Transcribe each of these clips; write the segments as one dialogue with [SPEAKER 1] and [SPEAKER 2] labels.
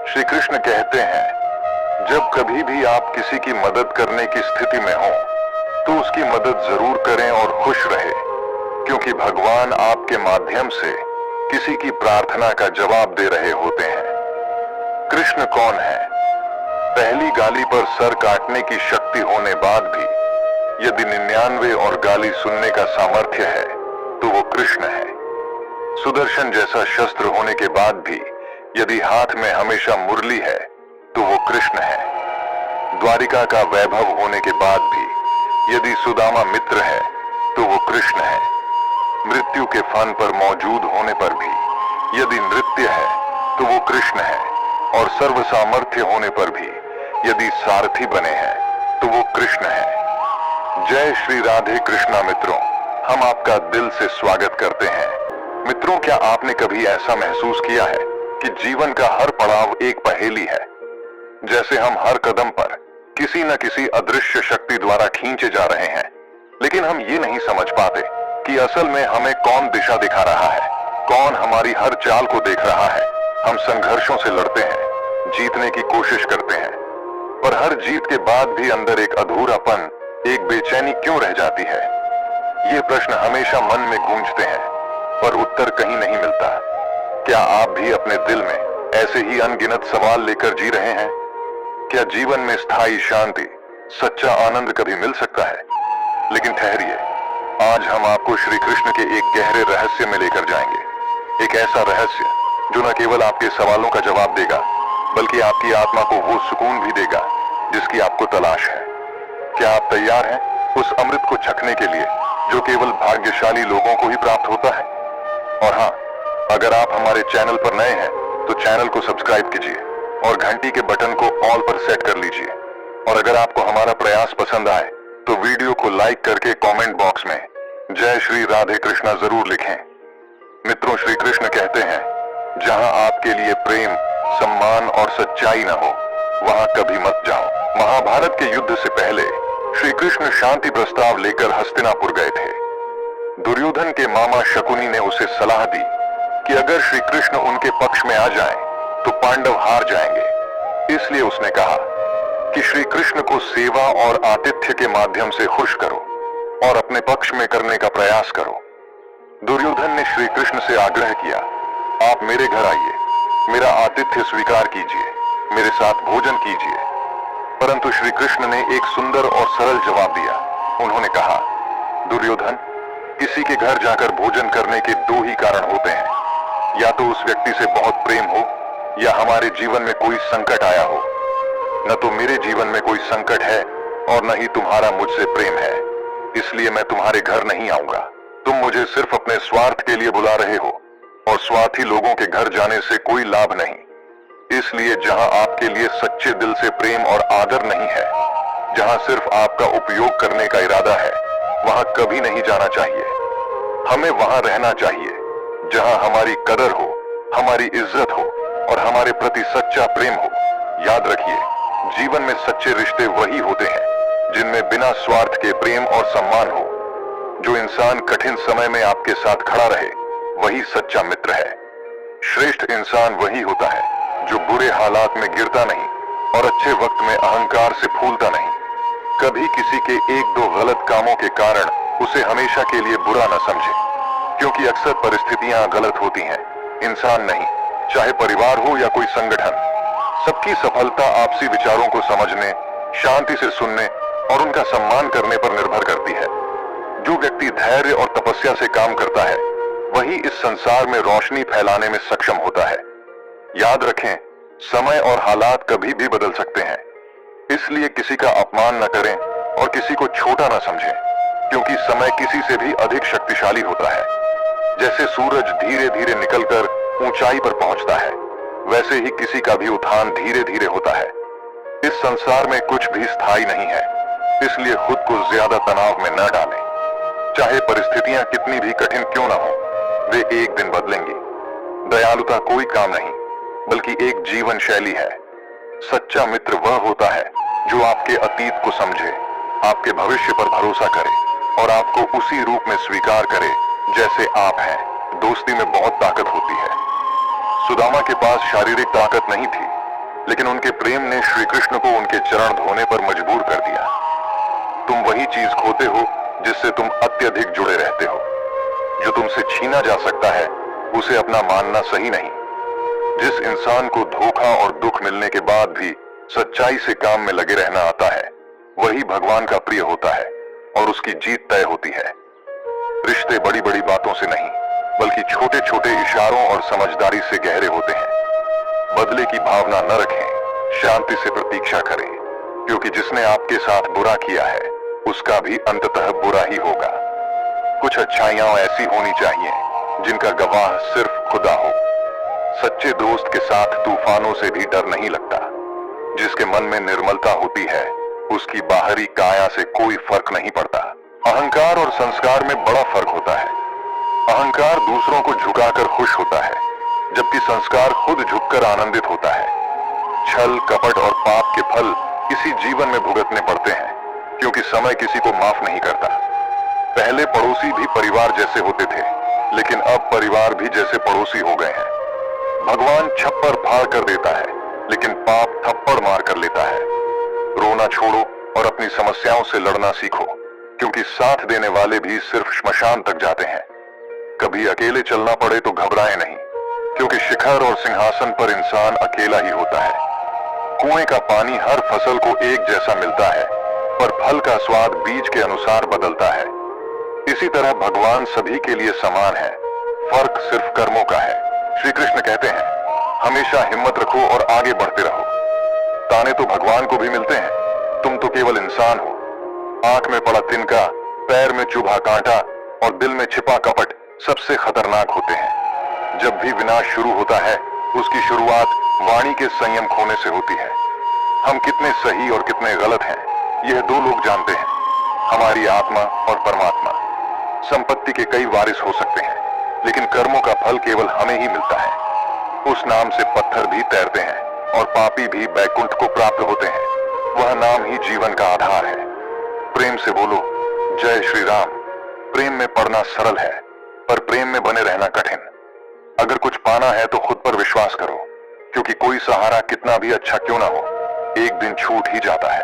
[SPEAKER 1] श्री कृष्ण कहते हैं, जब कभी भी आप किसी की मदद करने की स्थिति में हो तो उसकी मदद जरूर करें और खुश रहे, क्योंकि भगवान आपके माध्यम से किसी की प्रार्थना का जवाब दे रहे होते हैं। कृष्ण कौन है? पहली गाली पर सर काटने की शक्ति होने बाद भी यदि 99 और गाली सुनने का सामर्थ्य है तो वो कृष्ण है। सुदर्शन जैसा शस्त्र होने के बाद भी यदि हाथ में हमेशा मुरली है तो वो कृष्ण है। द्वारिका का वैभव होने के बाद भी यदि सुदामा मित्र है तो वो कृष्ण है। मृत्यु के फन पर मौजूद होने पर भी यदि नृत्य है तो वो कृष्ण है, और सर्व सामर्थ्य होने पर भी यदि सारथी बने हैं तो वो कृष्ण है। जय श्री राधे कृष्णा मित्रों, हम आपका दिल से स्वागत करते हैं। मित्रों, क्या आपने कभी ऐसा महसूस किया है कि जीवन का हर पड़ाव एक पहेली है? जैसे हम हर कदम पर किसी न किसी अदृश्य शक्ति द्वारा खींचे जा रहे हैं, लेकिन हम ये नहीं समझ पाते कि असल में हमें कौन दिशा दिखा रहा है, कौन हमारी हर चाल को देख रहा है। हम संघर्षों से लड़ते हैं, जीतने की कोशिश करते हैं, पर हर जीत के बाद भी अंदर एक अधूरापन, एक बेचैनी क्यों रह जाती है? ये प्रश्न हमेशा मन में गूंजते हैं, पर उत्तर कहीं नहीं मिलता। क्या आप भी अपने दिल में ऐसे ही अनगिनत सवाल लेकर जी रहे हैं? क्या जीवन में स्थायी शांति, सच्चा आनंद कभी मिल सकता है? लेकिन ठहरिए, आज हम आपको श्री कृष्ण के एक गहरे रहस्य में लेकर जाएंगे। एक ऐसा रहस्य जो न केवल आपके सवालों का जवाब देगा, बल्कि आपकी आत्मा को वो सुकून भी देगा जिसकी आपको तलाश है। क्या आप तैयार हैं उस अमृत को चखने के लिए जो केवल भाग्यशाली लोगों को ही प्राप्त होता है? और हाँ, अगर आप हमारे चैनल पर नए हैं तो चैनल को सब्सक्राइब कीजिए और घंटी के बटन को ऑल पर सेट कर लीजिए। और अगर आपको हमारा प्रयास पसंद आए तो वीडियो को लाइक करके कमेंट बॉक्स में जय श्री राधे कृष्णा जरूर लिखें। मित्रों, श्री कृष्ण कहते हैं, जहां आपके लिए प्रेम, सम्मान और सच्चाई न हो वहां कभी मत जाओ। महाभारत के युद्ध से पहले श्री कृष्ण शांति प्रस्ताव लेकर हस्तिनापुर गए थे। दुर्योधन के मामा शकुनी ने उसे सलाह दी कि अगर श्री कृष्ण उनके पक्ष में आ जाएं, तो पांडव हार जाएंगे। इसलिए उसने कहा कि श्री कृष्ण को सेवा और आतिथ्य के माध्यम से खुश करो और अपने पक्ष में करने का प्रयास करो। दुर्योधन ने श्री कृष्ण से आग्रह किया, आप मेरे घर आइए, मेरा आतिथ्य स्वीकार कीजिए, मेरे साथ भोजन कीजिए। परंतु श्री कृष्ण ने एक सुंदर और सरल जवाब दिया। उन्होंने कहा, दुर्योधन, किसी के घर जाकर भोजन करने के दो ही कारण होते हैं, या तो उस व्यक्ति से बहुत प्रेम हो या हमारे जीवन में कोई संकट आया हो। न तो मेरे जीवन में कोई संकट है और न ही तुम्हारा मुझसे प्रेम है, इसलिए मैं तुम्हारे घर नहीं आऊंगा। तुम मुझे सिर्फ अपने स्वार्थ के लिए बुला रहे हो, और स्वार्थी लोगों के घर जाने से कोई लाभ नहीं। इसलिए जहां आपके लिए सच्चे दिल से प्रेम और आदर नहीं है, जहां सिर्फ आपका उपयोग करने का इरादा है, वहां कभी नहीं जाना चाहिए। हमें वहां रहना चाहिए जहां हमारी कदर हो, हमारी इज्जत हो और हमारे प्रति सच्चा प्रेम हो। याद रखिए, जीवन में सच्चे रिश्ते वही होते हैं जिनमें बिना स्वार्थ के प्रेम और सम्मान हो। जो इंसान कठिन समय में आपके साथ खड़ा रहे, वही सच्चा मित्र है। श्रेष्ठ इंसान वही होता है जो बुरे हालात में गिरता नहीं और अच्छे वक्त में अहंकार से फूलता नहीं। कभी किसी के एक दो गलत कामों के कारण उसे हमेशा के लिए बुरा न समझे, क्योंकि अक्सर परिस्थितियां गलत होती हैं, इंसान नहीं। चाहे परिवार हो या कोई संगठन, सबकी सफलता आपसी विचारों को समझने, शांति से सुनने और उनका सम्मान करने पर निर्भर करती है। जो व्यक्ति धैर्य और तपस्या से काम करता है, वही इस संसार में रोशनी फैलाने में सक्षम होता है। याद रखें, समय और हालात कभी भी बदल सकते हैं, इसलिए किसी का अपमान न करें और किसी को छोटा न समझें, क्योंकि समय किसी से भी अधिक शक्तिशाली होता है। जैसे सूरज धीरे धीरे निकलकर ऊंचाई पर पहुंचता है, वैसे ही किसी का भी उत्थान धीरे धीरे होता है। इस संसार में कुछ भी स्थायी नहीं है, इसलिए खुद को ज्यादा तनाव में न डालें। चाहे परिस्थितियां कितनी भी कठिन क्यों न हो, वे एक दिन बदलेंगी। दयालुता कोई काम नहीं, बल्कि एक जीवन शैली है। सच्चा मित्र वह होता है जो आपके अतीत को समझे, आपके भविष्य पर भरोसा करे और आपको उसी रूप में स्वीकार करे जैसे आप हैं। दोस्ती में बहुत ताकत होती है। सुदामा के पास शारीरिक ताकत नहीं थी, लेकिन उनके प्रेम ने श्री कृष्ण को उनके चरण धोने पर मजबूर कर दिया। तुम वही चीज खोते हो जिससे तुम अत्यधिक जुड़े रहते हो। जो तुमसे छीना जा सकता है उसे अपना मानना सही नहीं। जिस इंसान को धोखा और दुख मिलने के बाद भी सच्चाई से काम में लगे रहना आता है, वही भगवान का प्रिय होता है और उसकी जीत तय होती है। रिश्ते बड़ी बड़ी बातों से नहीं, बल्कि छोटे छोटे इशारों और समझदारी से गहरे होते हैं। बदले की भावना न रखें, शांति से प्रतीक्षा करें, क्योंकि जिसने आपके साथ बुरा किया है उसका भी अंततः बुरा ही होगा। कुछ अच्छाइयां ऐसी होनी चाहिए जिनका गवाह सिर्फ खुदा हो। सच्चे दोस्त के साथ तूफानों से भी डर नहीं लगता। जिसके मन में निर्मलता होती है उसकी बाहरी काया से कोई फर्क नहीं पड़ता। अहंकार और संस्कार में बड़ा फर्क होता है। अहंकार दूसरों को झुकाकर खुश होता है, जबकि संस्कार खुद झुककर आनंदित होता है। छल, कपट और पाप के फल किसी जीवन में भुगतने पड़ते हैं, क्योंकि समय किसी को माफ नहीं करता। पहले पड़ोसी भी परिवार जैसे होते थे, लेकिन अब परिवार भी जैसे पड़ोसी हो गए हैं। भगवान छप्पर फाड़ कर देता है, लेकिन पाप थप्पड़ मार कर लेता है। रोना छोड़ो और अपनी समस्याओं से लड़ना सीखो, क्योंकि साथ देने वाले भी सिर्फ श्मशान तक जाते हैं। कभी अकेले चलना पड़े तो घबराएं नहीं, क्योंकि शिखर और सिंहासन पर इंसान अकेला ही होता है। कुएं का पानी हर फसल को एक जैसा मिलता है, पर फल का स्वाद बीज के अनुसार बदलता है। इसी तरह भगवान सभी के लिए समान है, फर्क सिर्फ कर्मों का है। श्री कृष्ण कहते हैं, हमेशा हिम्मत रखो और आगे बढ़ते रहो। ताने तो भगवान को भी मिलते हैं, तुम तो केवल इंसान हो। आंख में पड़ा तिनका, पैर में चुभा कांटा और दिल में छिपा कपट सबसे खतरनाक होते हैं। जब भी विनाश शुरू होता है, उसकी शुरुआत वाणी के संयम खोने से होती है। हम कितने सही और कितने गलत हैं, यह दो लोग जानते हैं, हमारी आत्मा और परमात्मा। संपत्ति के कई वारिस हो सकते हैं, लेकिन कर्मों का फल केवल हमें ही मिलता है। उस नाम से पत्थर भी तैरते हैं और पापी भी बैकुंठ को प्राप्त होते हैं। वह नाम ही जीवन का आधार है। प्रेम से बोलो, जय श्री राम। प्रेम में पड़ना सरल है, पर प्रेम में बने रहना कठिन। अगर कुछ पाना है तो खुद पर विश्वास करो, क्योंकि कोई सहारा कितना भी अच्छा क्यों ना हो, एक दिन छूट ही जाता है।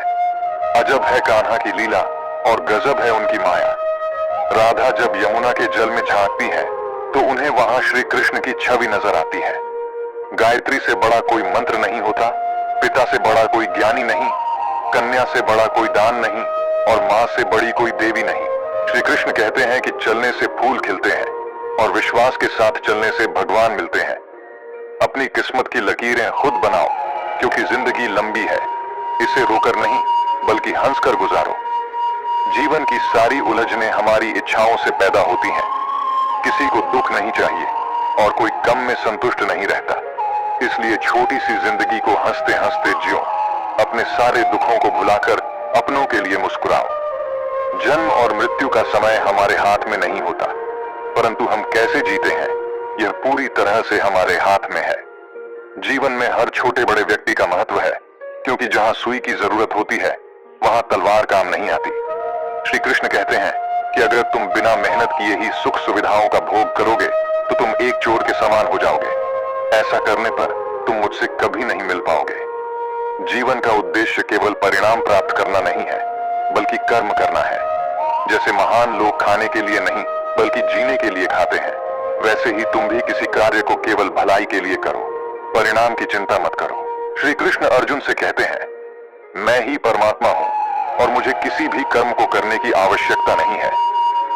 [SPEAKER 1] अजब है कान्हा की लीला और गजब है उनकी माया। राधा जब यमुना के जल में झांकती है तो उन्हें वहां श्री कृष्ण की छवि नजर आती है। गायत्री से बड़ा कोई मंत्र नहीं होता, पिता से बड़ा कोई ज्ञानी नहीं, कन्या से बड़ा कोई दान नहीं और माँ से बड़ी कोई देवी नहीं। श्री कृष्ण कहते हैं कि चलने से फूल खिलते हैं और विश्वास के साथ चलने से भगवान मिलते हैं। अपनी किस्मत की लकीरें खुद बनाओ, क्योंकि जिंदगी लंबी है। इसे रोकर नहीं, बल्कि हंसकर गुजारो। जीवन की सारी उलझनें हमारी इच्छाओं से पैदा होती हैं। किसी को दुख नहीं चाहिए और कोई कम में संतुष्ट नहीं रहता। इसलिए छोटी सी जिंदगी को हंसते हंसते जियो। अपने सारे दुखों को भुलाकर अपनों के लिए मुस्कुराओ। जन्म और मृत्यु का समय हमारे हाथ में नहीं होता, परंतु हम कैसे जीते हैं यह पूरी तरह से हमारे हाथ में है। जीवन में हर छोटे बड़े व्यक्ति का महत्व है, क्योंकि जहां सुई की जरूरत होती है वहां तलवार काम नहीं आती। श्री कृष्ण कहते हैं कि अगर तुम बिना मेहनत किए ही सुख सुविधाओं का भोग करोगे तो तुम एक चोर के समान हो जाओगे। ऐसा करने पर तुम मुझसे कभी नहीं मिल पाओगे। जीवन का उद्देश्य केवल परिणाम प्राप्त करना नहीं है, बल्कि कर्म करना है। जैसे महान लोग खाने के लिए नहीं बल्कि जीने के लिए खाते हैं, वैसे ही तुम भी किसी कार्य को केवल भलाई के लिए करो, परिणाम की चिंता मत करो। श्री कृष्ण अर्जुन से कहते हैं, मैं ही परमात्मा हूँ और मुझे किसी भी कर्म को करने की आवश्यकता नहीं है।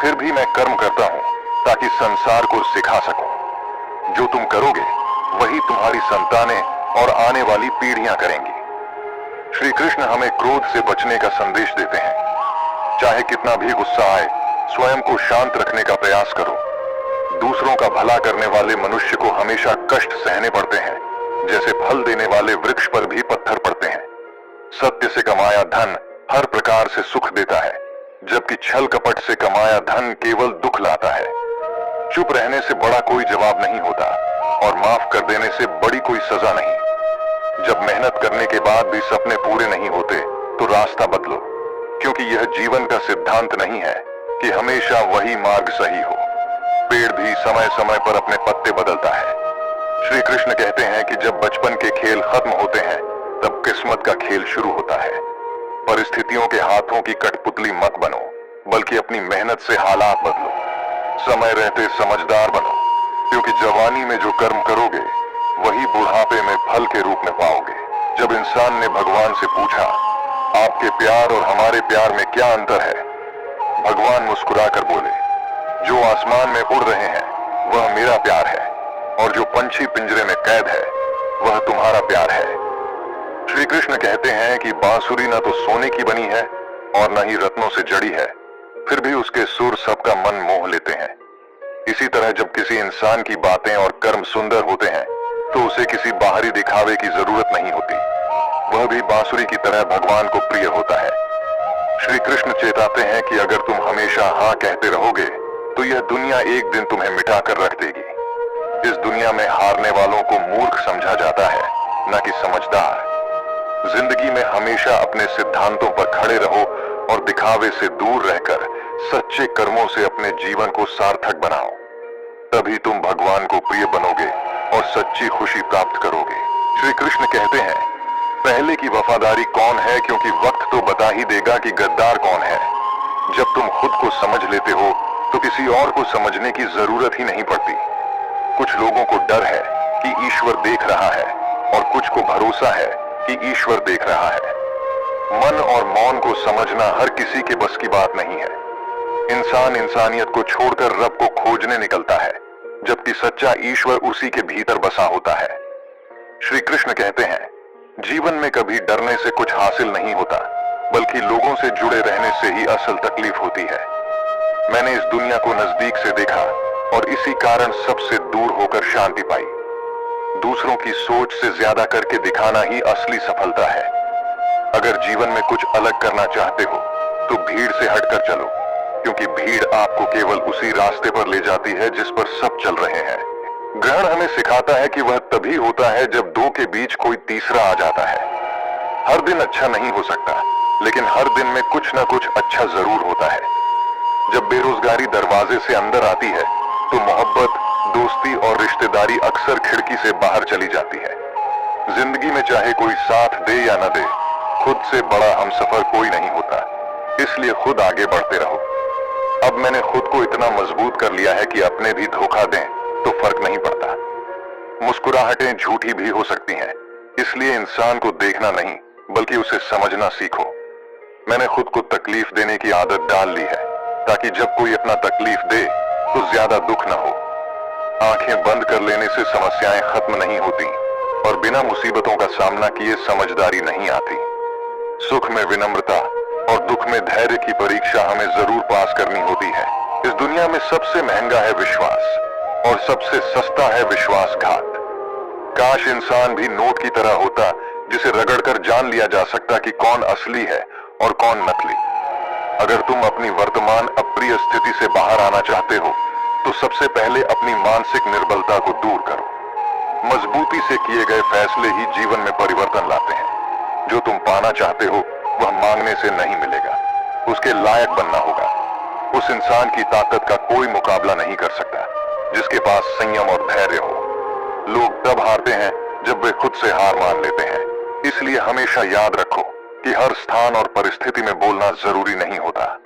[SPEAKER 1] फिर भी मैं कर्म करता हूँ ताकि संसार को सिखा सकूं। जो तुम करोगे वही तुम्हारी संतानें और आने वाली पीढ़ियां करेंगी। श्री कृष्ण हमें क्रोध से बचने का संदेश देते हैं। चाहे कितना भी गुस्सा आए, स्वयं को शांत रखने का प्रयास करो। दूसरों का भला करने वाले मनुष्य को हमेशा कष्ट सहने पड़ते हैं, जैसे फल देने वाले वृक्ष पर भी पत्थर पड़ते हैं। सत्य से कमाया धन हर प्रकार से सुख देता है, जबकि छल कपट से कमाया धन केवल दुख लाता है। चुप रहने से बड़ा कोई जवाब नहीं होता और माफ कर देने से बड़ी कोई सजा नहीं। जब मेहनत करने के बाद भी सपने पूरे नहीं होते तो रास्ता बदलो, क्योंकि यह जीवन का सिद्धांत नहीं है कि हमेशा वही मार्ग सही हो। पेड़ भी समय समय पर अपने पत्ते बदलता है। श्री कृष्ण कहते हैं कि जब बचपन के खेल खत्म होते हैं तब किस्मत का खेल शुरू होता है। परिस्थितियों के हाथों की कठपुतली मत बनो, बल्कि अपनी मेहनत से हालात बदलो। समय रहते समझदार बनो, क्योंकि जवानी में जो कर्म करोगे वही बुढ़ापे में फल के रूप में पाओगे। जब इंसान ने भगवान से पूछा, आपके प्यार और हमारे प्यार में क्या अंतर है, भगवान मुस्कुराकर बोले, जो आसमान में उड़ रहे हैं वह मेरा प्यार है, और जो पंछी पिंजरे में कैद है वह तुम्हारा प्यार है। श्री कृष्ण कहते हैं कि बांसुरी न तो सोने की बनी है और न ही रत्नों से जड़ी है, फिर भी उसके सुर सबका मन मोह लेते हैं। इसी तरह जब किसी इंसान की बातें और कर्म सुंदर होते हैं तो उसे किसी बाहरी दिखावे की जरूरत नहीं होती, वह भी बांसुरी की तरह भगवान को प्रिय होता है। श्री कृष्ण चेताते हैं कि अगर तुम हमेशा हाँ कहते रहोगे तो यह दुनिया एक दिन तुम्हें मिटा कर रख देगी। इस दुनिया में हारने वालों को मूर्ख समझा जाता है, न कि समझदार। जिंदगी में हमेशा अपने सिद्धांतों पर खड़े रहो और दिखावे से दूर रहकर सच्चे कर्मों से अपने जीवन को सार्थक बनाओ। तभी तुम भगवान को प्रिय बनोगे और सच्ची खुशी प्राप्त करोगे। श्री कृष्ण कहते हैं, पहले की वफादारी कौन है, क्योंकि वक्त तो बता ही देगा कि गद्दार कौन है। जब तुम खुद को समझ लेते हो तो किसी और को समझने की जरूरत ही नहीं पड़ती। कुछ लोगों को डर है कि ईश्वर देख रहा है और कुछ को भरोसा है कि ईश्वर देख रहा है। मन और मौन को समझना हर किसी के बस की बात नहीं है। इंसान इंसानियत को छोड़कर रब को खोजने निकलता है, जबकि सच्चा ईश्वर उसी के भीतर बसा होता है। श्री कृष्ण कहते हैं, जीवन में कभी डरने से कुछ हासिल नहीं होता, बल्कि लोगों से जुड़े रहने से ही असल तकलीफ होती है। मैंने इस दुनिया को नजदीक से देखा और इसी कारण सबसे दूर होकर शांति पाई। दूसरों की सोच से ज्यादा करके दिखाना ही असली सफलता है। अगर जीवन में कुछ अलग करना चाहते हो तो भीड़ से हटकर चलो, क्योंकि भीड़ आपको केवल उसी रास्ते पर ले जाती है जिस पर सब चल रहे हैं। ग्रहण हमें सिखाता है कि वह तभी होता है जब दो के बीच कोई तीसरा आ जाता है। हर दिन अच्छा नहीं हो सकता, लेकिन हर दिन में कुछ ना कुछ अच्छा जरूर होता है। जब बेरोजगारी दरवाजे से अंदर आती है तो मोहब्बत, दोस्ती और रिश्तेदारी अक्सर खिड़की से बाहर चली जाती है। जिंदगी में चाहे कोई साथ दे या न दे, खुद से बड़ा हमसफर कोई नहीं होता, इसलिए खुद आगे बढ़ते रहो। अब मैंने खुद को इतना मजबूत कर लिया है कि अपने भी धोखा दें तो फर्क नहीं पड़ता। मुस्कुराहटें झूठी भी हो सकती हैं, इसलिए इंसान को देखना नहीं बल्कि उसे समझना सीखो। मैंने खुद को तकलीफ देने की आदत डाल ली है, ताकि जब कोई अपना तकलीफ दे तो ज्यादा दुख न हो। आंखें बंद कर लेने से समस्याएं खत्म नहीं होती और बिना मुसीबतों का सामना किए समझदारी नहीं आती। सुख में विनम्रता और दुख में धैर्य की परीक्षा हमें जरूर पास करनी होती है। इस दुनिया में सबसे महंगा है विश्वास और सबसे सस्ता है विश्वासघात। काश इंसान भी नोट की तरह होता, जिसे रगड़कर जान लिया जा सकता कि कौन असली है और कौन नकली। अगर तुम अपनी वर्तमान अप्रिय स्थिति से बाहर आना चाहते हो तो सबसे पहले अपनी मानसिक निर्बलता को दूर करो। मजबूती से किए गए फैसले ही जीवन में परिवर्तन लाते हैं। जो तुम पाना चाहते हो वह मांगने से नहीं मिलेगा, उसके लायक बनना होगा। उस इंसान की ताकत का कोई मुकाबला नहीं कर सकता जिसके पास संयम और धैर्य हो। लोग तब हारते हैं जब वे खुद से हार मान लेते हैं। इसलिए हमेशा याद रखो कि हर स्थान और परिस्थिति में बोलना जरूरी नहीं होता।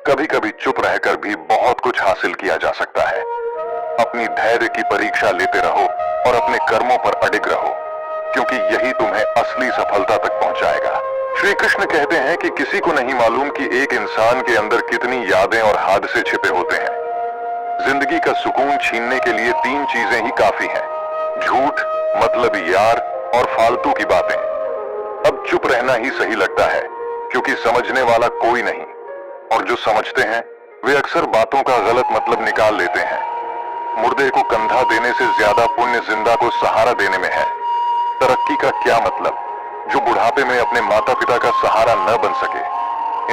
[SPEAKER 1] कभी कभी चुप रहकर भी बहुत कुछ हासिल किया जा सकता है। अपनी धैर्य की परीक्षा लेते रहो और अपने कर्मों पर अडिग रहो, क्योंकि यही तुम्हें असली सफलता तक पहुंचाएगा। श्री कृष्ण कहते हैं कि किसी को नहीं मालूम कि एक इंसान के अंदर कितनी यादें और हादसे छिपे होते हैं। जिंदगी का सुकून छीनने के लिए 3 चीजें ही काफी हैं: झूठ, मतलबी यार और फालतू की बातें। अब चुप रहना ही सही लगता है, क्योंकि समझने वाला कोई नहीं, और जो समझते हैं वे अक्सर बातों का गलत मतलब निकाल लेते हैं। मुर्दे को कंधा देने से ज्यादा पुण्य जिंदा को सहारा देने में है। तरक्की का क्या मतलब जो बुढ़ापे में अपने माता पिता का सहारा न बन सके।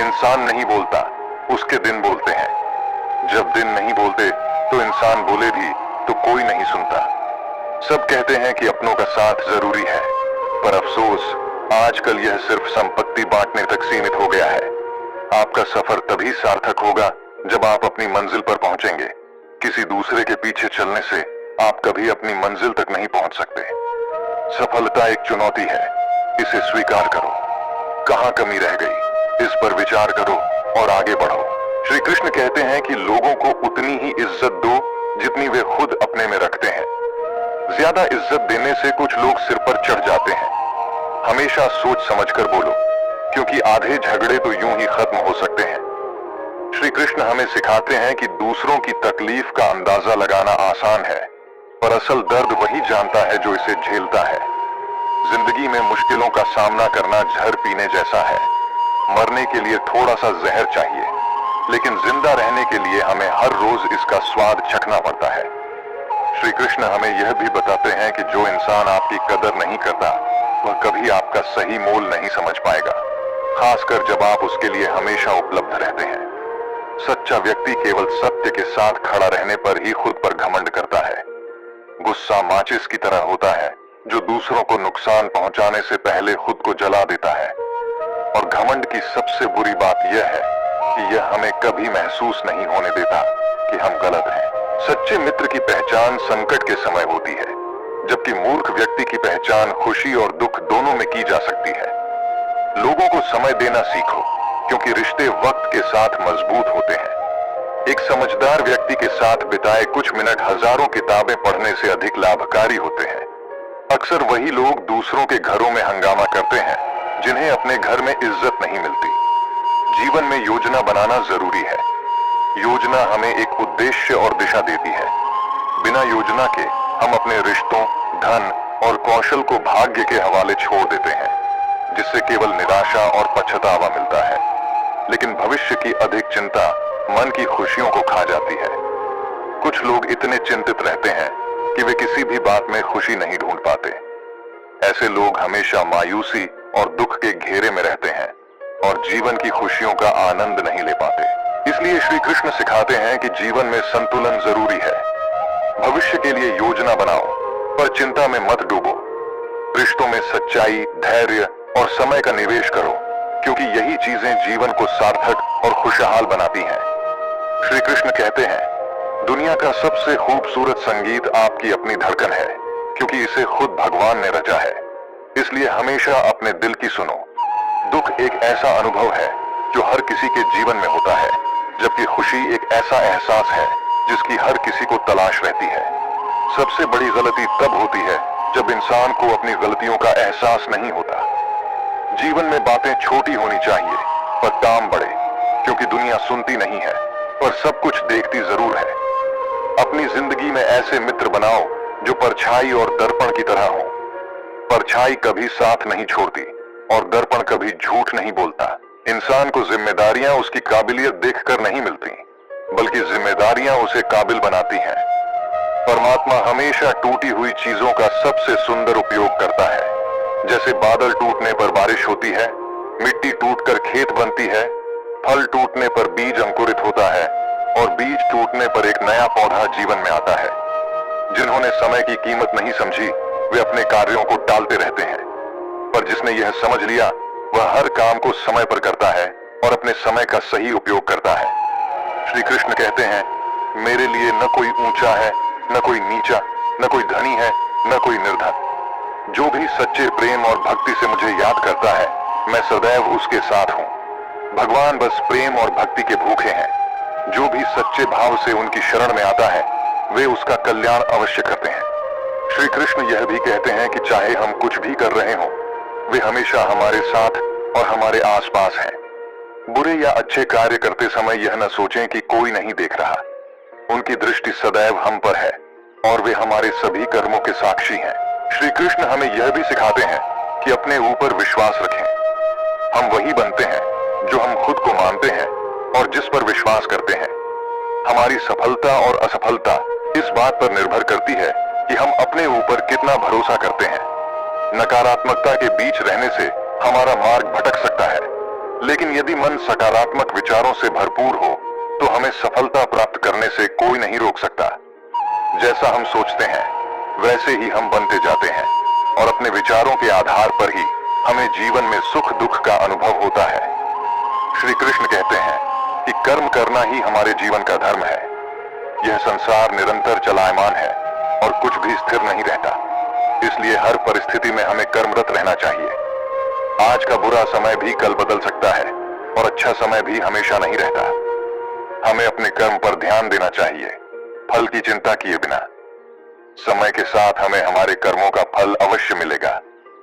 [SPEAKER 1] इंसान नहीं बोलता, उसके दिन बोलते हैं। जब दिन नहीं बोलते तो इंसान बोले भी तो कोई नहीं सुनता। सब कहते हैं कि अपनों का साथ जरूरी है, पर अफसोस आजकल यह सिर्फ संपत्ति बांटने तक सीमित हो गया है। आपका सफर तभी सार्थक होगा जब आप अपनी मंजिल पर पहुंचेंगे। किसी दूसरे के पीछे चलने से आप कभी अपनी मंजिल तक नहीं पहुंच सकते। सफलता एक चुनौती है, इसे स्वीकार करो। कहां कमी रह गई, इस पर विचार करो और आगे बढ़ो। श्री कृष्ण कहते हैं कि लोगों को उतनी ही इज्जत दो जितनी वे खुद अपने में रखते हैं। ज्यादा इज्जत देने से कुछ लोग सिर पर चढ़ जाते हैं। हमेशा सोच समझकर बोलो, क्योंकि आधे झगड़े तो यूं ही खत्म हो सकते हैं। श्री कृष्ण हमें सिखाते हैं कि दूसरों की तकलीफ का अंदाजा लगाना आसान है, पर असल दर्द वही जानता है जो इसे झेलता है। जिंदगी में मुश्किलों का सामना करना जहर पीने जैसा है। मरने के लिए थोड़ा सा जहर चाहिए, लेकिन जिंदा रहने के लिए हमें हर रोज इसका स्वाद चखना पड़ता है। श्री कृष्ण हमें यह भी बताते हैं कि जो इंसान आपकी कदर नहीं करता, वह कभी आपका सही मोल नहीं समझ पाएगा, खासकर जब आप उसके लिए हमेशा उपलब्ध रहते हैं। सच्चा व्यक्ति केवल सत्य के साथ खड़ा रहने पर ही खुद पर घमंड करता है। गुस्सा माचिस की तरह होता है जो दूसरों को नुकसान पहुंचाने से पहले खुद को जला देता है। और घमंड की सबसे बुरी बात यह है कि यह हमें कभी महसूस नहीं होने देता कि हम गलत हैं। सच्चे मित्र की पहचान संकट के समय होती है, जबकि मूर्ख व्यक्ति की पहचान खुशी और दुख दोनों में की जा सकती है। लोगों को समय देना सीखो, क्योंकि रिश्ते वक्त के साथ मजबूत होते हैं। एक समझदार व्यक्ति के साथ बिताए कुछ मिनट हजारों किताबें पढ़ने से अधिक लाभकारी होते हैं। अक्सर वही लोग दूसरों के घरों में हंगामा करते हैं जिन्हें अपने घर में इज्जत नहीं मिलती। जीवन में योजना बनाना जरूरी है। योजना हमें एक उद्देश्य और दिशा देती है। बिना योजना के हम अपने रिश्तों, धन और कौशल को भाग्य के हवाले छोड़ देते हैं, जिससे केवल निराशा और पछतावा मिलता है। लेकिन भविष्य की अधिक चिंता मन की खुशियों को खा जाती है। कुछ लोग इतने चिंतित रहते हैं कि वे किसी भी बात में खुशी नहीं ढूंढ पाते। ऐसे लोग हमेशा मायूसी और दुख के घेरे में रहते हैं और जीवन की खुशियों का आनंद नहीं ले पाते। इसलिए श्री कृष्ण सिखाते हैं कि जीवन में संतुलन जरूरी है। भविष्य के लिए योजना बनाओ, पर चिंता में मत डूबो। रिश्तों में सच्चाई, धैर्य और समय का निवेश करो, क्योंकि यही चीजें जीवन को सार्थक और खुशहाल बनाती हैं। श्री कृष्ण कहते हैं, दुनिया का सबसे खूबसूरत संगीत आपकी अपनी धड़कन है, क्योंकि इसे खुद भगवान ने रचा है। इसलिए हमेशा अपने दिल की सुनो। दुख एक ऐसा अनुभव है जो हर किसी के जीवन में होता है, जबकि खुशी एक ऐसा एहसास है जिसकी हर किसी को तलाश रहती है। सबसे बड़ी गलती तब होती है जब इंसान को अपनी गलतियों का एहसास नहीं होता। जीवन में बातें छोटी होनी चाहिए, पर काम बड़े, क्योंकि दुनिया सुनती नहीं है, पर सब कुछ देखती जरूर है। अपनी जिंदगी में ऐसे मित्र बनाओ जो परछाई और दर्पण की तरह हो। परछाई कभी साथ नहीं छोड़ती और दर्पण कभी झूठ नहीं बोलता। इंसान को जिम्मेदारियां उसकी काबिलियत देखकर नहीं मिलती, बल्कि जिम्मेदारियां उसे काबिल बनाती हैं। परमात्मा हमेशा टूटी हुई चीजों का सबसे सुंदर उपयोग करता है। जैसे बादल टूटने पर बारिश होती है, मिट्टी टूटकर खेत बनती है, फल टूटने पर बीज अंकुरित होता है और बीज टूटने पर एक नया पौधा जीवन में आता है। जिन्होंने समय की कीमत नहीं समझी, वे अपने कार्यों को टालते रहते हैं, पर जिसने यह समझ लिया, वह हर काम को समय पर करता है और अपने समय का सही उपयोग करता है। श्री कृष्ण कहते हैं, मेरे लिए न कोई ऊंचा है, न कोई नीचा, न कोई धनी है, न कोई निर्धन। जो भी सच्चे प्रेम और भक्ति से मुझे याद करता है, मैं सदैव उसके साथ हूँ। भगवान बस प्रेम और भक्ति के भूखे हैं। जो भी सच्चे भाव से उनकी शरण में आता है, वे उसका कल्याण अवश्य करते हैं। श्री कृष्ण यह भी कहते हैं कि चाहे हम कुछ भी कर रहे हों, वे हमेशा हमारे साथ और हमारे आसपास हैं। बुरे या अच्छे कार्य करते समय यह न सोचें कि कोई नहीं देख रहा। उनकी दृष्टि सदैव हम पर है और वे हमारे सभी कर्मों के साक्षी हैं। श्री कृष्ण हमें यह भी सिखाते हैं कि अपने ऊपर विश्वास रखें। हम वही बनते हैं जो हम खुद को मानते हैं और जिस पर विश्वास करते हैं। हमारी सफलता और असफलता इस बात पर निर्भर करती है कि हम अपने ऊपर कितना भरोसा करते हैं। नकारात्मकता के बीच रहने से हमारा मार्ग भटक सकता है, लेकिन यदि मन सकारात्मक विचारों से भरपूर हो तो हमें सफलता प्राप्त करने से कोई नहीं रोक सकता। जैसा हम सोचते हैं वैसे ही हम बनते जाते हैं और अपने विचारों के आधार पर ही हमें जीवन में सुख दुख का अनुभव होता है। श्री कृष्ण कहते हैं कि कर्म करना ही हमारे जीवन का धर्म है। यह संसार निरंतर चलायमान है और कुछ भी स्थिर नहीं रहता, इसलिए हर परिस्थिति में हमें कर्मरत रहना चाहिए। आज का बुरा समय भी कल बदल सकता है और अच्छा समय भी हमेशा नहीं रहता। हमें अपने कर्म पर ध्यान देना चाहिए, फल की चिंता किए बिना। समय के साथ हमें हमारे कर्मों का फल अवश्य मिलेगा,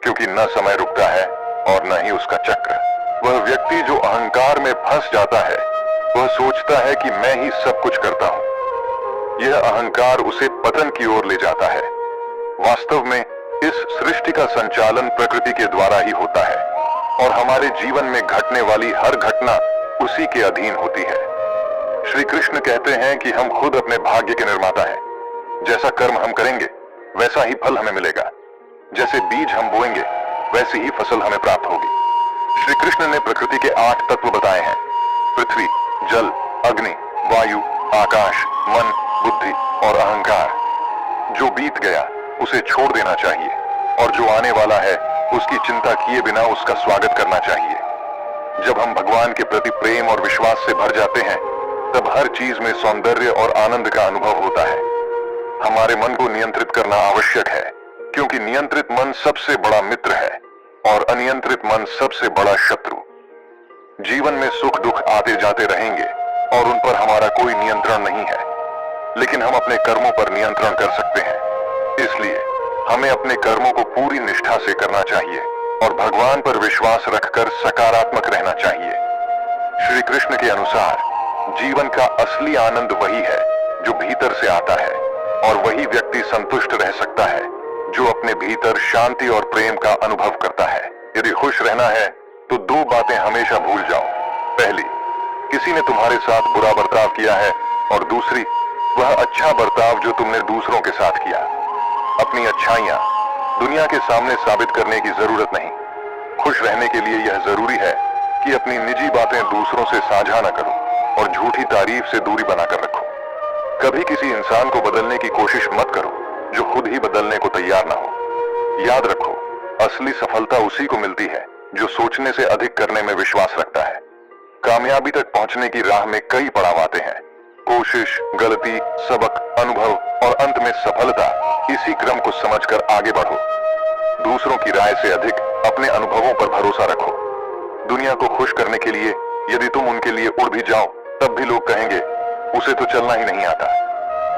[SPEAKER 1] क्योंकि न समय रुकता है और न ही उसका चक्र। वह व्यक्ति जो अहंकार में फंस जाता है, वह सोचता है कि मैं ही सब कुछ करता हूं। यह अहंकार उसे पतन की ओर ले जाता है। वास्तव में इस सृष्टि का संचालन प्रकृति के द्वारा ही होता है और हमारे जीवन में घटने वाली हर घटना उसी के अधीन होती है। श्री कृष्ण कहते हैं कि हम खुद अपने भाग्य के निर्माता हैं। जैसा कर्म हम करेंगे वैसा ही फल हमें मिलेगा। जैसे बीज हम बोएंगे वैसी ही फसल हमें प्राप्त होगी। श्री कृष्ण ने प्रकृति के 8 तत्व बताए हैं: पृथ्वी, जल, अग्नि, वायु, आकाश, मन, बुद्धि और अहंकार। जो बीत गया उसे छोड़ देना चाहिए और जो आने वाला है उसकी चिंता किए बिना उसका स्वागत करना चाहिए। जब हम भगवान के प्रति प्रेम और विश्वास से भर जाते हैं, तब हर चीज में सौंदर्य और आनंद का अनुभव होता है। हमारे मन को नियंत्रित करना आवश्यक है, क्योंकि नियंत्रित मन सबसे बड़ा मित्र है और अनियंत्रित मन सबसे बड़ा शत्रु। जीवन में सुख दुख आते जाते रहेंगे और उन पर हमारा कोई नियंत्रण नहीं है, लेकिन हम अपने कर्मों पर नियंत्रण कर सकते हैं। इसलिए हमें अपने कर्मों को पूरी निष्ठा से करना चाहिए और भगवान पर विश्वास रखकर सकारात्मक रहना चाहिए। श्री कृष्ण के अनुसार जीवन का असली आनंद वही है जो भीतर से आता है, और वही व्यक्ति संतुष्ट रह सकता है जो अपने भीतर शांति और प्रेम का अनुभव करता है। यदि खुश रहना है तो 2 बातें हमेशा भूल जाओ। पहली, किसी ने तुम्हारे साथ बुरा बर्ताव किया है, और दूसरी, वह अच्छा बर्ताव जो तुमने दूसरों के साथ किया। अपनी अच्छाइयां दुनिया के सामने साबित करने की जरूरत नहीं। खुश रहने के लिए यह जरूरी है कि अपनी निजी बातें दूसरों से साझा न करो और झूठी तारीफ से दूरी बनाकर रखो। कभी किसी इंसान को बदलने की कोशिश मत करो जो खुद ही बदलने को तैयार ना हो। याद रखो, असली सफलता उसी को मिलती है जो सोचने से अधिक करने में विश्वास रखता है। कामयाबी तक पहुंचने की राह में कई पड़ाव आते हैं: कोशिश, गलती, सबक, अनुभव और अंत में सफलता। इसी क्रम को समझकर आगे बढ़ो। दूसरों की राय से अधिक अपने अनुभवों पर भरोसा रखो। दुनिया को खुश करने के लिए यदि तुम उनके लिए उड़ भी जाओ, तब भी लोग कहेंगे उसे तो चलना ही नहीं आता।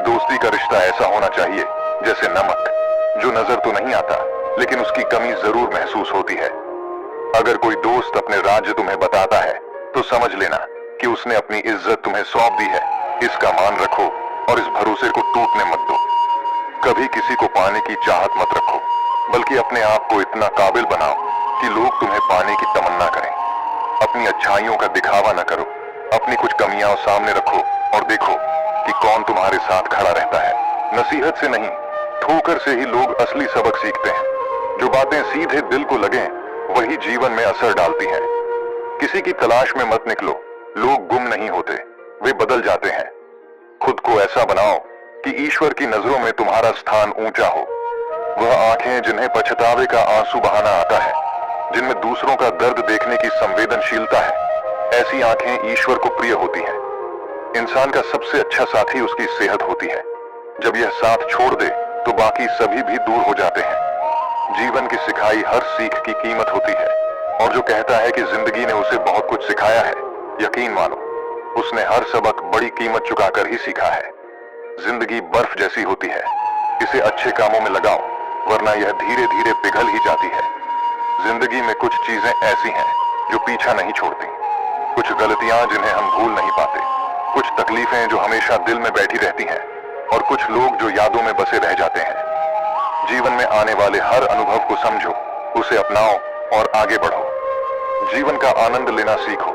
[SPEAKER 1] दोस्ती का रिश्ता ऐसा होना चाहिए जैसे नमक, जो नजर तो नहीं आता लेकिन उसकी कमी जरूर महसूस होती है। अगर कोई दोस्त अपने राज्य तुम्हें बताता है तो समझ लेना कि उसने अपनी इज्जत तुम्हें सौंप दी है। इसका मान रखो और इस भरोसे को टूटने मत दो। कभी किसी को पाने की चाहत मत रखो, बल्कि अपने आप को इतना काबिल बनाओ कि लोग तुम्हें पाने की तमन्ना करें। अपनी अच्छाइयों का दिखावा न करो, अपनी कुछ कमियां सामने रखो और देखो कि कौन तुम्हारे साथ खड़ा रहता है। नसीहत से नहीं, ठोकर से ही लोग असली सबक सीखते हैं। जो बातें सीधे दिल को लगें, वही जीवन में असर डालती हैं। किसी की तलाश में मत निकलो, लोग गुम नहीं होते, वे बदल जाते हैं। खुद को ऐसा बनाओ कि ईश्वर की नजरों में तुम्हारा स्थान ऊंचा हो। वह आंखें जिन्हें पछतावे का आंसू बहाना आता है, जिनमें दूसरों का दर्द देखने की संवेदनशीलता है, ऐसी आंखें ईश्वर को प्रिय होती हैं। इंसान का सबसे अच्छा साथी उसकी सेहत होती है। जब यह साथ छोड़ दे तो बाकी सभी भी दूर हो जाते हैं। जीवन की सिखाई हर सीख की कीमत होती है, और जो कहता है कि जिंदगी ने उसे बहुत कुछ सिखाया है, यकीन मानो उसने हर सबक बड़ी कीमत चुकाकर ही सीखा है। जिंदगी बर्फ जैसी होती है, इसे अच्छे कामों में लगाओ, वरना यह धीरे धीरे पिघल ही जाती है। जिंदगी में कुछ चीजें ऐसी हैं जो पीछा नहीं छोड़ती, कुछ गलतियां जिन्हें हम भूल नहीं पाते, कुछ तकलीफें जो हमेशा दिल में बैठी रहती हैं, और कुछ लोग जो यादों में बसे रह जाते हैं। जीवन में आने वाले हर अनुभव को समझो, उसे अपनाओ और आगे बढ़ो। जीवन का आनंद लेना सीखो,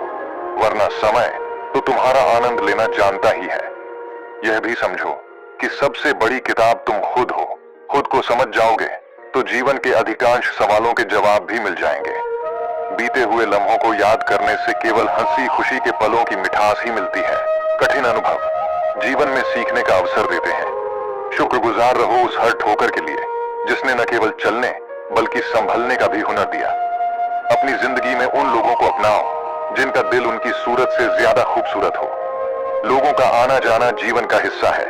[SPEAKER 1] वरना समय तो तुम्हारा आनंद लेना जानता ही है। यह भी समझो कि सबसे बड़ी किताब तुम खुद हो। खुद को समझ जाओगे तो जीवन के अधिकांश सवालों के जवाब भी मिल जाएंगे। बीते हुए लम्हों को याद करने से केवल हंसी खुशी के पलों की मिठास ही मिलती है। कठिन अनुभव जीवन में सीखने का अवसर देते हैं। शुक्रगुजार रहो उस हर ठोकर के लिए जिसने न केवल चलने बल्कि संभलने का भी हुनर दिया। अपनी जिंदगी में उन लोगों को अपनाओ जिनका दिल उनकी सूरत से ज्यादा खूबसूरत हो। लोगों का आना जाना जीवन का हिस्सा है,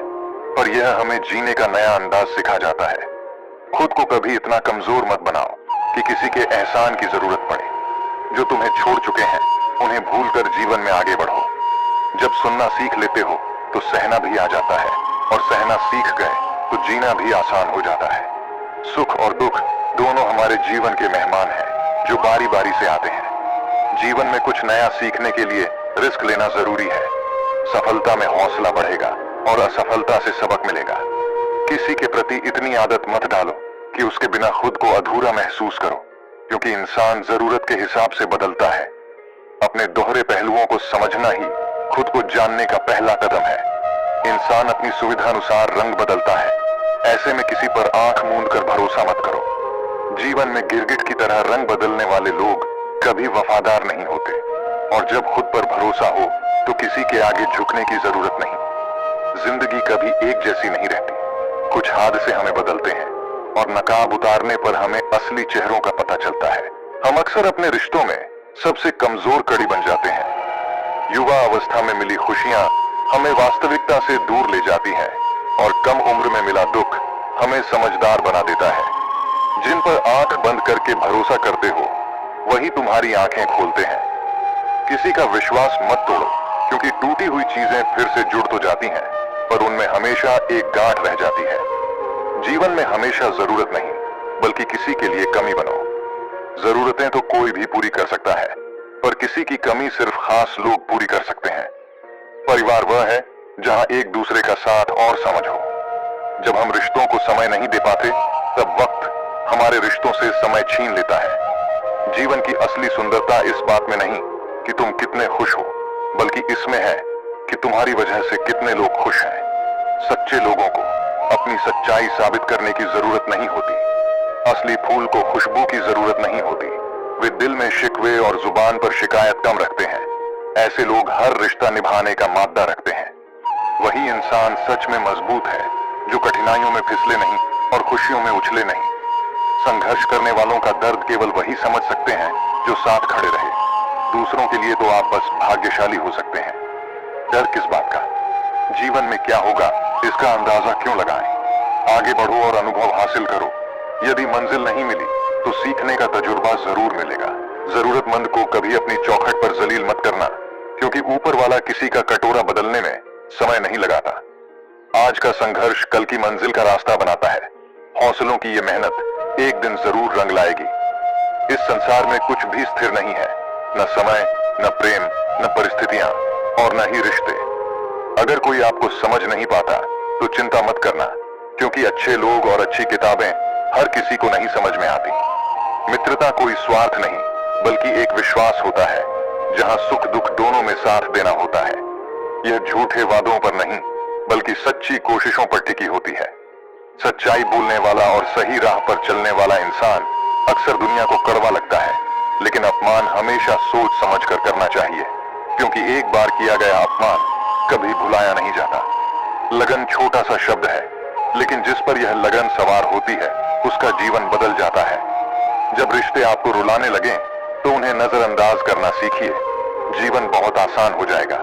[SPEAKER 1] पर यह हमें जीने का नया अंदाज सिखा जाता है। खुद को कभी इतना कमजोर मत बनाओ कि किसी के एहसान की जरूरत पड़े। जो तुम्हें छोड़ चुके हैं उन्हें भूलकर जीवन में आगे बढ़ो। जब सुनना सीख लेते हो तो सहना भी आ जाता है, और सहना सीख गए तो जीना भी आसान हो जाता है। सुख और दुख दोनों हमारे जीवन के मेहमान हैं, जो बारी बारी से आते हैं। जीवन में कुछ नया सीखने के लिए रिस्क लेना जरूरी है। सफलता में हौसला बढ़ेगा और असफलता से सबक मिलेगा। किसी के प्रति इतनी आदत मत डालो कि उसके बिना खुद को अधूरा महसूस करो, क्योंकि इंसान जरूरत के हिसाब से बदलता है। अपने दोहरे पहलुओं को समझना ही खुद को जानने का पहला कदम है। इंसान अपनी सुविधा अनुसार रंग बदलता है, ऐसे में किसी पर आंख मूंद कर भरोसा मत करो। जीवन में गिरगिट की तरह रंग बदलने वाले लोग कभी वफादार नहीं होते, और जब खुद पर भरोसा हो तो किसी के आगे झुकने की जरूरत नहीं। जिंदगी कभी एक जैसी नहीं रहती। कुछ हादसे हमें बदलते हैं, और नकाब उतारने पर हमें असली चेहरों का पता चलता है। हम अक्सर अपने रिश्तों में सबसे कमजोर कड़ी बन जाते हैं। युवा अवस्था में मिली खुशियां हमें वास्तविकता से दूर ले जाती हैं, और कम उम्र में मिला दुख हमें समझदार बना देता है। जिन पर आंख बंद करके भरोसा करते हो वही तुम्हारी आंखें खोलते हैं। किसी का विश्वास मत तोड़ो, क्योंकि टूटी हुई चीजें फिर से जुड़ तो जाती हैं, पर उनमें हमेशा एक गांठ रह जाती है। जीवन में हमेशा जरूरत नहीं, बल्कि किसी के लिए कमी बनो। जरूरतें तो कोई भी पूरी कर सकता है, पर किसी की कमी सिर्फ खास लोग पूरी कर सकते हैं। परिवार वह है जहां एक दूसरे का साथ और समझ हो। जब हम रिश्तों को समय नहीं दे पाते, तब वक्त हमारे रिश्तों से समय छीन लेता है। जीवन की असली सुंदरता इस बात में नहीं कि तुम कितने खुश हो, बल्कि इसमें है कि तुम्हारी वजह से कितने लोग खुश हैं। सच्चे लोगों को अपनी सच्चाई साबित करने की जरूरत नहीं होती। असली फूल को खुशबू की जरूरत नहीं होती। वे दिल में शिकवे और जुबान पर शिकायत कम रखते हैं। ऐसे लोग हर रिश्ता निभाने का मादा रखते हैं। वही इंसान सच में मजबूत है जो कठिनाइयों में फिसले नहीं और खुशियों में उछले नहीं। संघर्ष करने वालों का दर्द केवल वही समझ सकते हैं जो साथ खड़े रहे। दूसरों के लिए तो आप बस भाग्यशाली हो सकते हैं। डर किस बात का? जीवन में क्या होगा इसका अंदाजा क्यों लगाएं? आगे बढ़ो और अनुभव हासिल करो। यदि मंजिल नहीं मिली तो सीखने का तजुर्बा जरूर मिलेगा। जरूरतमंद को कभी अपनी चौखट पर जलील मत करना, क्योंकि ऊपर वाला किसी का कटोरा बदलने में समय नहीं लगाता। आज का संघर्ष कल की मंजिल का रास्ता बनाता है। हौसलों की ये मेहनत एक दिन जरूर रंग लाएगी। इस संसार में कुछ भी स्थिर नहीं है, न समय, न प्रेम, न परिस्थितियां, और न ही रिश्ते। अगर कोई आपको समझ नहीं पाता तो चिंता मत करना, क्योंकि अच्छे लोग और अच्छी किताबें हर किसी को नहीं समझ में आती। मित्रता कोई स्वार्थ नहीं, बल्कि एक विश्वास होता है, जहां सुख दुख दोनों में साथ देना होता है। यह झूठे वादों पर नहीं, बल्कि सच्ची कोशिशों पर टिकी होती है। सच्चाई बोलने वाला और सही राह पर चलने वाला इंसान अक्सर दुनिया को कड़वा लगता है, लेकिन अपमान हमेशा सोच समझ कर करना चाहिए, क्योंकि एक बार किया गया अपमान कभी भुलाया नहीं जाता। लगन छोटा सा शब्द है, लेकिन जिस पर यह लगन सवार होती है उसका जीवन बदल जाता है। जब रिश्ते आपको रुलाने लगे तो उन्हें नजरअंदाज करना सीखिए। जीवन बहुत आसान हो जाएगा।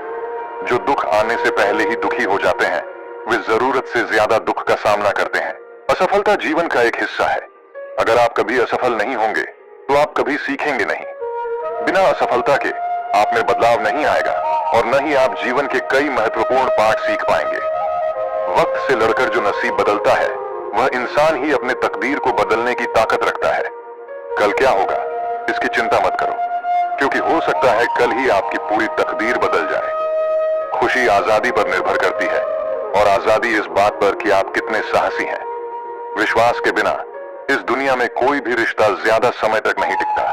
[SPEAKER 1] जो दुख आने से पहले ही दुखी हो जाते हैं वे जरूरत से ज्यादा दुख का सामना करते हैं। असफलता जीवन का एक हिस्सा है। अगर आप कभी असफल नहीं होंगे तो आप कभी सीखेंगे नहीं। बिना असफलता के आप में बदलाव नहीं आएगा, और न ही आप जीवन के कई महत्वपूर्ण पाठ सीख पाएंगे। वक्त से लड़कर जो नसीब बदलता है वह इंसान ही अपने तकदीर को बदलने की ताकत रखता है। कल क्या होगा इसकी चिंता मत करो, क्योंकि हो सकता है कल ही आपकी पूरी तकदीर बदल जाए। खुशी आजादी पर निर्भर करती है, और आजादी इस बात पर कि आप कितने साहसी हैं। विश्वास के बिना इस दुनिया में कोई भी रिश्ता ज्यादा समय तक नहीं टिकता।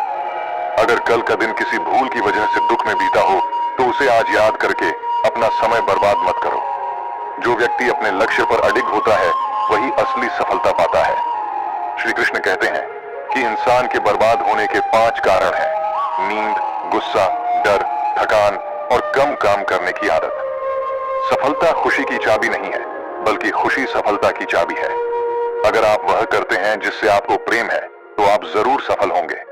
[SPEAKER 1] अगर कल का दिन किसी भूल की वजह से दुख में बीता हो तो उसे आज याद करके अपना समय बर्बाद मत करो। जो व्यक्ति अपने लक्ष्य पर अडिग होता है वही असली सफलता पाता है। श्री कृष्ण कहते हैं कि इंसान के बर्बाद होने के 5 कारण हैं: नींद, गुस्सा, डर, थकान और कम काम करने की आदत। सफलता खुशी की चाबी नहीं है, बल्कि खुशी सफलता की चाबी है। अगर आप वह करते हैं जिससे आपको प्रेम है तो आप जरूर सफल होंगे।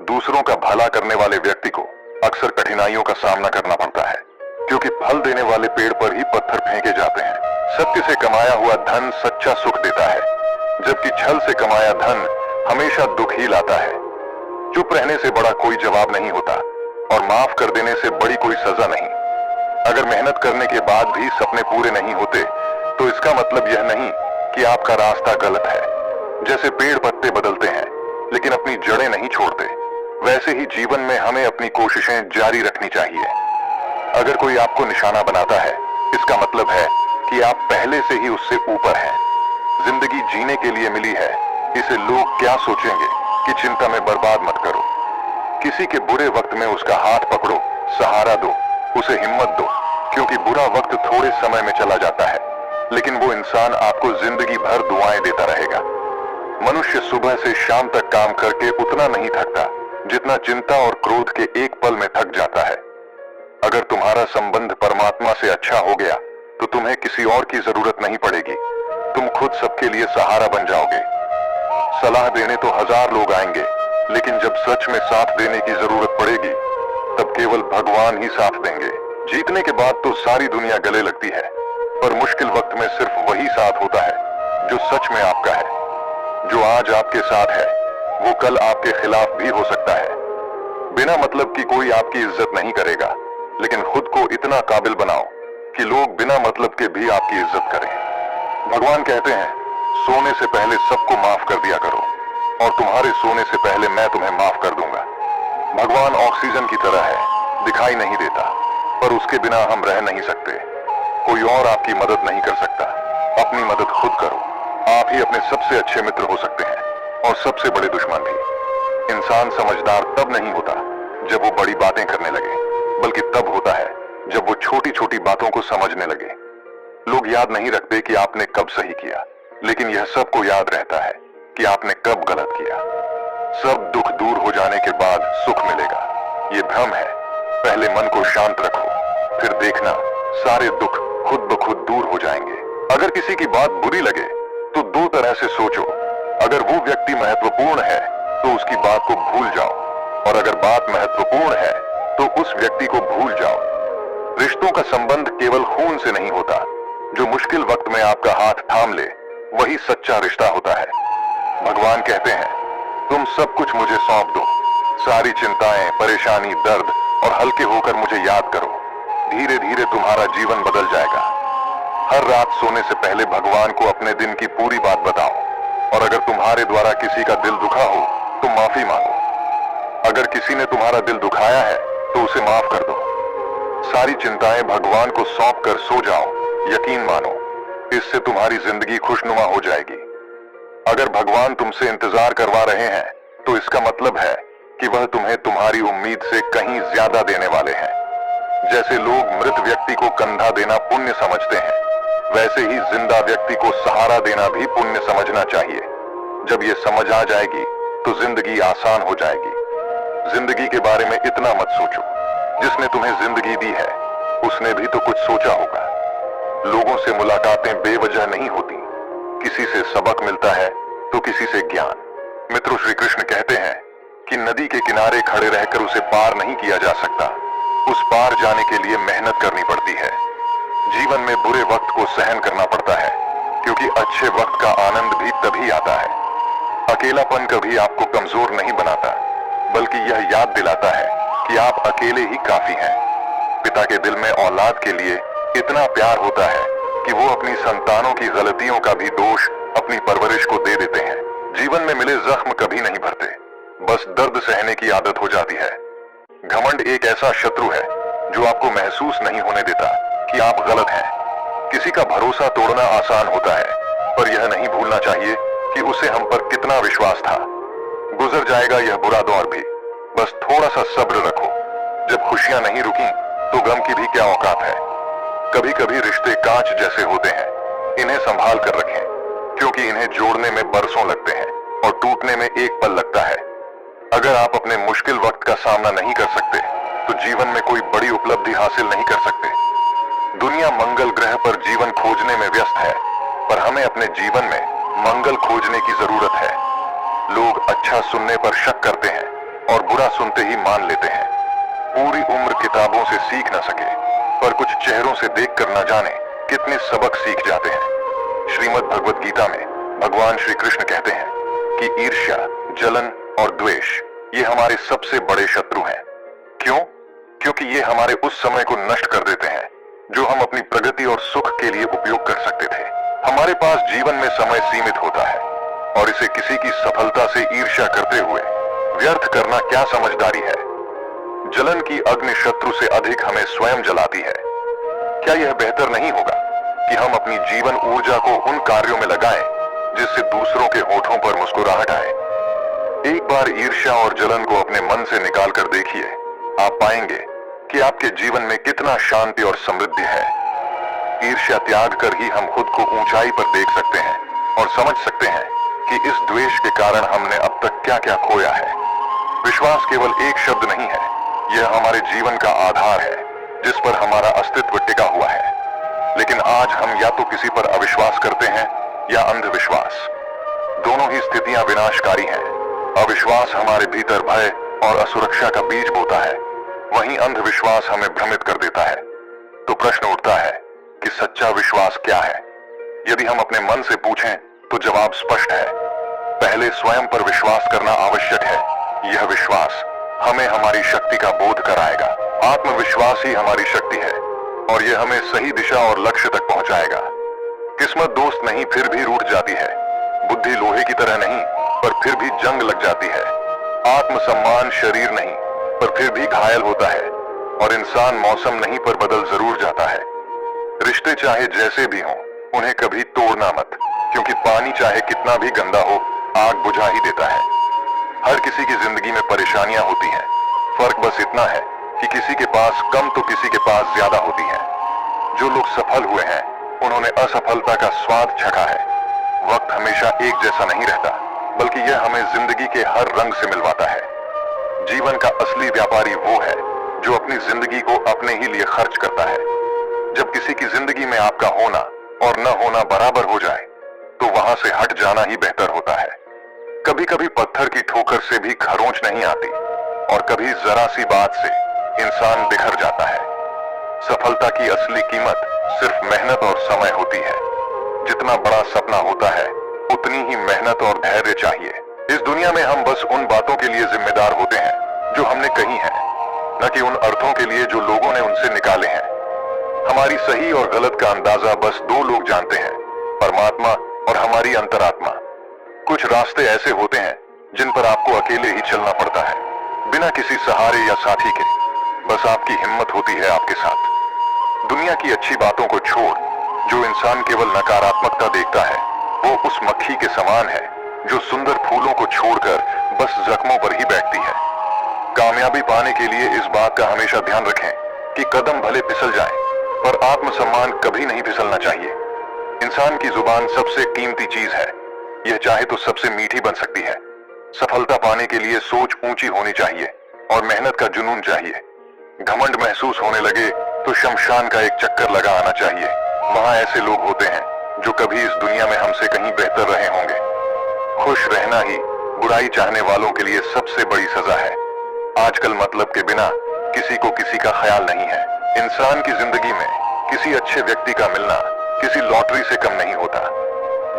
[SPEAKER 1] दूसरों का भला करने वाले व्यक्ति को अक्सर कठिनाइयों का सामना करना पड़ता है, क्योंकि फल देने वाले पेड़ पर ही पत्थर फेंके जाते हैं। सत्य से कमाया हुआ धन सच्चा सुख देता है, जबकि छल से कमाया धन हमेशा दुख ही लाता है। चुप रहने से बड़ा कोई जवाब नहीं होता और माफ कर देने से बड़ी कोई सजा नहीं। अगर मेहनत करने के बाद भी सपने पूरे नहीं होते तो इसका मतलब यह नहीं कि आपका रास्ता गलत है। जैसे पेड़ पत्ते बदलते हैं लेकिन अपनी जड़ें नहीं छोड़ते, वैसे ही जीवन में हमें अपनी कोशिशें जारी रखनी चाहिए। अगर कोई आपको निशाना बनाता है, इसका मतलब है कि आप पहले से ही उससे ऊपर हैं। जिंदगी जीने के लिए मिली है, इसे लोग क्या सोचेंगे कि चिंता में बर्बाद मत करो। किसी के बुरे वक्त में उसका हाथ पकड़ो, सहारा दो, उसे हिम्मत दो, क्योंकि बुरा वक्त थोड़े समय में चला जाता है लेकिन वो इंसान आपको जिंदगी भर दुआएं देता रहेगा। मनुष्य सुबह से शाम तक काम करके उतना नहीं थकता जितना चिंता और क्रोध के एक पल में थक जाता है। अगर तुम्हारा संबंध परमात्मा से अच्छा हो गया तो तुम्हें किसी और की जरूरत नहीं पड़ेगी, तुम खुद सबके लिए सहारा बन जाओगे। सलाह देने तो 1000 लोग आएंगे लेकिन जब सच में साथ देने की जरूरत पड़ेगी तब केवल भगवान ही साथ देंगे। जीतने के बाद तो सारी दुनिया गले लगती है, पर मुश्किल वक्त में सिर्फ वही साथ होता है जो सच में आपका है। जो आज आपके साथ है वो कल आपके खिलाफ भी हो सकता है। बिना मतलब कि कोई आपकी इज्जत नहीं करेगा, लेकिन खुद को इतना काबिल बनाओ कि लोग बिना मतलब के भी आपकी इज्जत करें। भगवान कहते हैं, सोने से पहले सबको माफ कर दिया करो और तुम्हारे सोने से पहले मैं तुम्हें माफ कर दूंगा। भगवान ऑक्सीजन की तरह है, दिखाई नहीं देता, पर उसके बिना हम रह नहीं सकते। कोई और आपकी मदद नहीं कर सकता, अपनी मदद खुद करो। आप ही अपने सबसे अच्छे मित्र हो सकते हैं और सबसे बड़े दुश्मन भी। इंसान समझदार तब नहीं होता जब वो बड़ी बातें करने लगे, बल्कि तब होता है जब वो छोटी छोटी बातों को समझने लगे। लोग याद नहीं रखते कि आपने कब सही किया, लेकिन यह सबको याद रहता है कि आपने कब गलत किया। सब दुख दूर हो जाने के बाद सुख मिलेगा, ये भ्रम है। पहले मन को शांत रखो, फिर देखना सारे दुख खुद ब खुद दूर हो जाएंगे। अगर किसी की बात बुरी लगे तो 2 तरह से सोचो। अगर वो व्यक्ति महत्वपूर्ण है तो उसकी बात को भूल जाओ, और अगर बात महत्वपूर्ण है तो उस व्यक्ति को भूल जाओ। रिश्तों का संबंध केवल खून से नहीं होता, जो मुश्किल वक्त में आपका हाथ थाम ले वही सच्चा रिश्ता होता है। भगवान कहते हैं, तुम सब कुछ मुझे सौंप दो, सारी चिंताएं, परेशानी, दर्द, और हल्के होकर मुझे याद करो। धीरे धीरे तुम्हारा जीवन बदल जाएगा। हर रात सोने से पहले भगवान को अपने दिन की पूरी बात बताओ, और अगर तुम्हारे द्वारा किसी का दिल दुखा हो तो माफी मांगो। अगर किसी ने तुम्हारा दिल दुखाया है तो उसे माफ कर दो। सारी चिंताएं भगवान को सौंप कर सो जाओ। यकीन मानो, इससे तुम्हारी जिंदगी खुशनुमा हो जाएगी। अगर भगवान तुमसे इंतजार करवा रहे हैं तो इसका मतलब है कि वह तुम्हें तुम्हारी उम्मीद से कहीं ज्यादा देने वाले हैं। जैसे लोग मृत व्यक्ति को कंधा देना पुण्य समझते हैं, वैसे ही जिंदा व्यक्ति को सहारा देना भी पुण्य समझना चाहिए। जब ये समझ आ जाएगी तो जिंदगी आसान हो जाएगी। जिंदगी के बारे में इतना मत सोचो, जिसने तुम्हें जिंदगी दी है उसने भी तो कुछ सोचा होगा। लोगों से मुलाकातें बेवजह नहीं होती, किसी से सबक मिलता है तो किसी से ज्ञान। मित्रों, श्री कृष्ण कहते हैं कि नदी के किनारे खड़े रहकर उसे पार नहीं किया जा सकता, उस पार जाने के लिए मेहनत करनी पड़ती है। जीवन में बुरे वक्त को सहन करना पड़ता है, क्योंकि अच्छे वक्त का आनंद भी तभी आता है। अकेलापन कभी आपको कमजोर नहीं बनाता, बल्कि यह याद दिलाता है कि आप अकेले ही काफी हैं। पिता के दिल में औलाद के लिए इतना प्यार होता है कि वो अपनी संतानों की गलतियों का भी दोष अपनी परवरिश को दे देते हैं। जीवन में मिले जख्म कभी नहीं भरते, बस दर्द सहने की आदत हो जाती है। घमंड एक ऐसा शत्रु है जो आपको महसूस नहीं होने देता कि आप गलत हैं। किसी का भरोसा तोड़ना आसान होता है, पर यह नहीं भूलना चाहिए कि उसे हम पर कितना विश्वास था। गुजर जाएगा यह बुरा दौर भी, बस थोड़ा सा सब्र रखो। जब खुशियां नहीं रुकी तो गम की भी क्या औकात है। कभी कभी रिश्ते कांच जैसे होते हैं, इन्हें संभाल कर रखें, क्योंकि इन्हें जोड़ने में बरसों लगते हैं और टूटने में एक पल लगता है। अगर आप अपने मुश्किल वक्त का सामना नहीं कर सकते तो जीवन में कोई बड़ी उपलब्धि हासिल नहीं कर सकते। दुनिया मंगल ग्रह पर जीवन खोजने में व्यस्त है, पर हमें अपने जीवन में मंगल खोजने की जरूरत है। लोग अच्छा सुनने पर शक करते हैं और बुरा सुनते ही मान लेते हैं। पूरी उम्र किताबों से सीख न सके, पर कुछ चेहरों से देखकर न जाने कितने सबक सीख जाते हैं। श्रीमद् भगवद गीता में भगवान श्री कृष्ण कहते हैं कि ईर्ष्या, जलन और द्वेष ये हमारे सबसे बड़े शत्रु हैं। क्यों? क्योंकि ये हमारे उस समय को नष्ट कर देते हैं जो हम अपनी प्रगति और सुख के लिए उपयोग कर सकते थे। हमारे पास जीवन में समय सीमित होता है और इसे किसी की सफलता से ईर्ष्या करते हुए व्यर्थ करना क्या समझदारी है? जलन की अग्नि शत्रु से अधिक हमें स्वयं जलाती है। क्या यह बेहतर नहीं होगा कि हम अपनी जीवन ऊर्जा को उन कार्यों में लगाएं जिससे दूसरों के होठों पर मुस्कुराहट आए? एक बार ईर्ष्या और जलन को अपने मन से निकाल कर देखिए, आप पाएंगे कि आपके जीवन में कितना शांति और समृद्धि है। ईर्ष्या त्याग कर ही हम खुद को ऊंचाई पर देख सकते हैं और समझ सकते हैं कि इस द्वेष के कारण हमने अब तक क्या क्या खोया है। विश्वास केवल एक शब्द नहीं है, यह हमारे जीवन का आधार है जिस पर हमारा अस्तित्व टिका हुआ है। लेकिन आज हम या तो किसी पर अविश्वास करते हैं या अंधविश्वास। दोनों ही स्थितियां विनाशकारी हैं। अविश्वास हमारे भीतर भय और असुरक्षा का बीज बोता है, वहीं अंधविश्वास हमें भ्रमित कर देता है। तो प्रश्न उठता है कि सच्चा विश्वास क्या है? यदि हम अपने मन से पूछें तो जवाब स्पष्ट है। पहले स्वयं पर विश्वास करना आवश्यक है। यह विश्वास हमें हमारी शक्ति का बोध कराएगा। आत्मविश्वास ही हमारी शक्ति है और यह हमें सही दिशा और लक्ष्य तक पहुंचाएगा। किस्मत दोस्त नहीं फिर भी रूठ जाती है, बुद्धि लोहे की तरह नहीं पर फिर भी जंग लग जाती है। आत्मसम्मान शरीर नहीं पर फिर भी घायल होता है और इंसान मौसम नहीं पर बदल जरूर जाता है। रिश्ते चाहे जैसे भी हों, उन्हें कभी तोड़ना मत, क्योंकि पानी चाहे कितना भी गंदा हो, आग बुझा ही देता है। हर किसी की जिंदगी में परेशानियां होती हैं, फर्क बस इतना है कि किसी के पास कम तो किसी के पास ज्यादा होती हैं। जो लोग सफल हुए हैं उन्होंने असफलता का स्वाद चखा है। वक्त हमेशा एक जैसा नहीं रहता, बल्कि यह हमें जिंदगी के हर रंग से मिलवाता है। जीवन का असली व्यापारी वो है जो अपनी जिंदगी को अपने ही लिए खर्च करता है। जब किसी की जिंदगी में आपका होना और न होना बराबर हो जाए तो वहां से हट जाना ही बेहतर होता है। कभी कभी पत्थर की ठोकर से भी खरोंच नहीं आती और कभी जरा सी बात से इंसान बिखर जाता है। सफलता की असली कीमत सिर्फ मेहनत और समय होती है। जितना बड़ा सपना होता है उतनी ही मेहनत और धैर्य चाहिए। इस दुनिया में हम बस उन बातों के लिए जिम्मेदार होते हैं जो हमने कही हैं, न कि उन अर्थों के लिए जो लोगों ने उनसे निकाले हैं। हमारी सही और गलत का अंदाजा बस दो लोग जानते हैं, परमात्मा और हमारी अंतरात्मा। कुछ रास्ते ऐसे होते हैं जिन पर आपको अकेले ही चलना पड़ता है, बिना किसी सहारे या साथी के। बस आपकी हिम्मत होती है आपके साथ। दुनिया की अच्छी बातों को छोड़ जो इंसान केवल नकारात्मकता देखता है, वो उस मक्खी के समान है जो सुंदर फूलों को छोड़कर बस जख्मों पर ही बैठती है। कामयाबी पाने के लिए इस बात का हमेशा ध्यान रखें कि कदम भले फिसल जाएं, पर आत्मसम्मान कभी नहीं फिसलना चाहिए। इंसान की जुबान सबसे कीमती चीज है, यह चाहे तो सबसे मीठी बन सकती है। सफलता पाने के लिए सोच ऊंची होनी चाहिए और मेहनत का जुनून चाहिए। घमंड महसूस होने लगे तो शमशान का एक चक्कर लगा आना चाहिए। वहां ऐसे लोग होते हैं जो कभी इस दुनिया में हमसे कहीं बेहतर रहे होंगे। खुश रहना ही बुराई चाहने वालों के लिए सबसे बड़ी सजा है। आजकल मतलब के बिना किसी को किसी का ख्याल नहीं है। इंसान की जिंदगी में किसी अच्छे व्यक्ति का मिलना किसी लॉटरी से कम नहीं होता।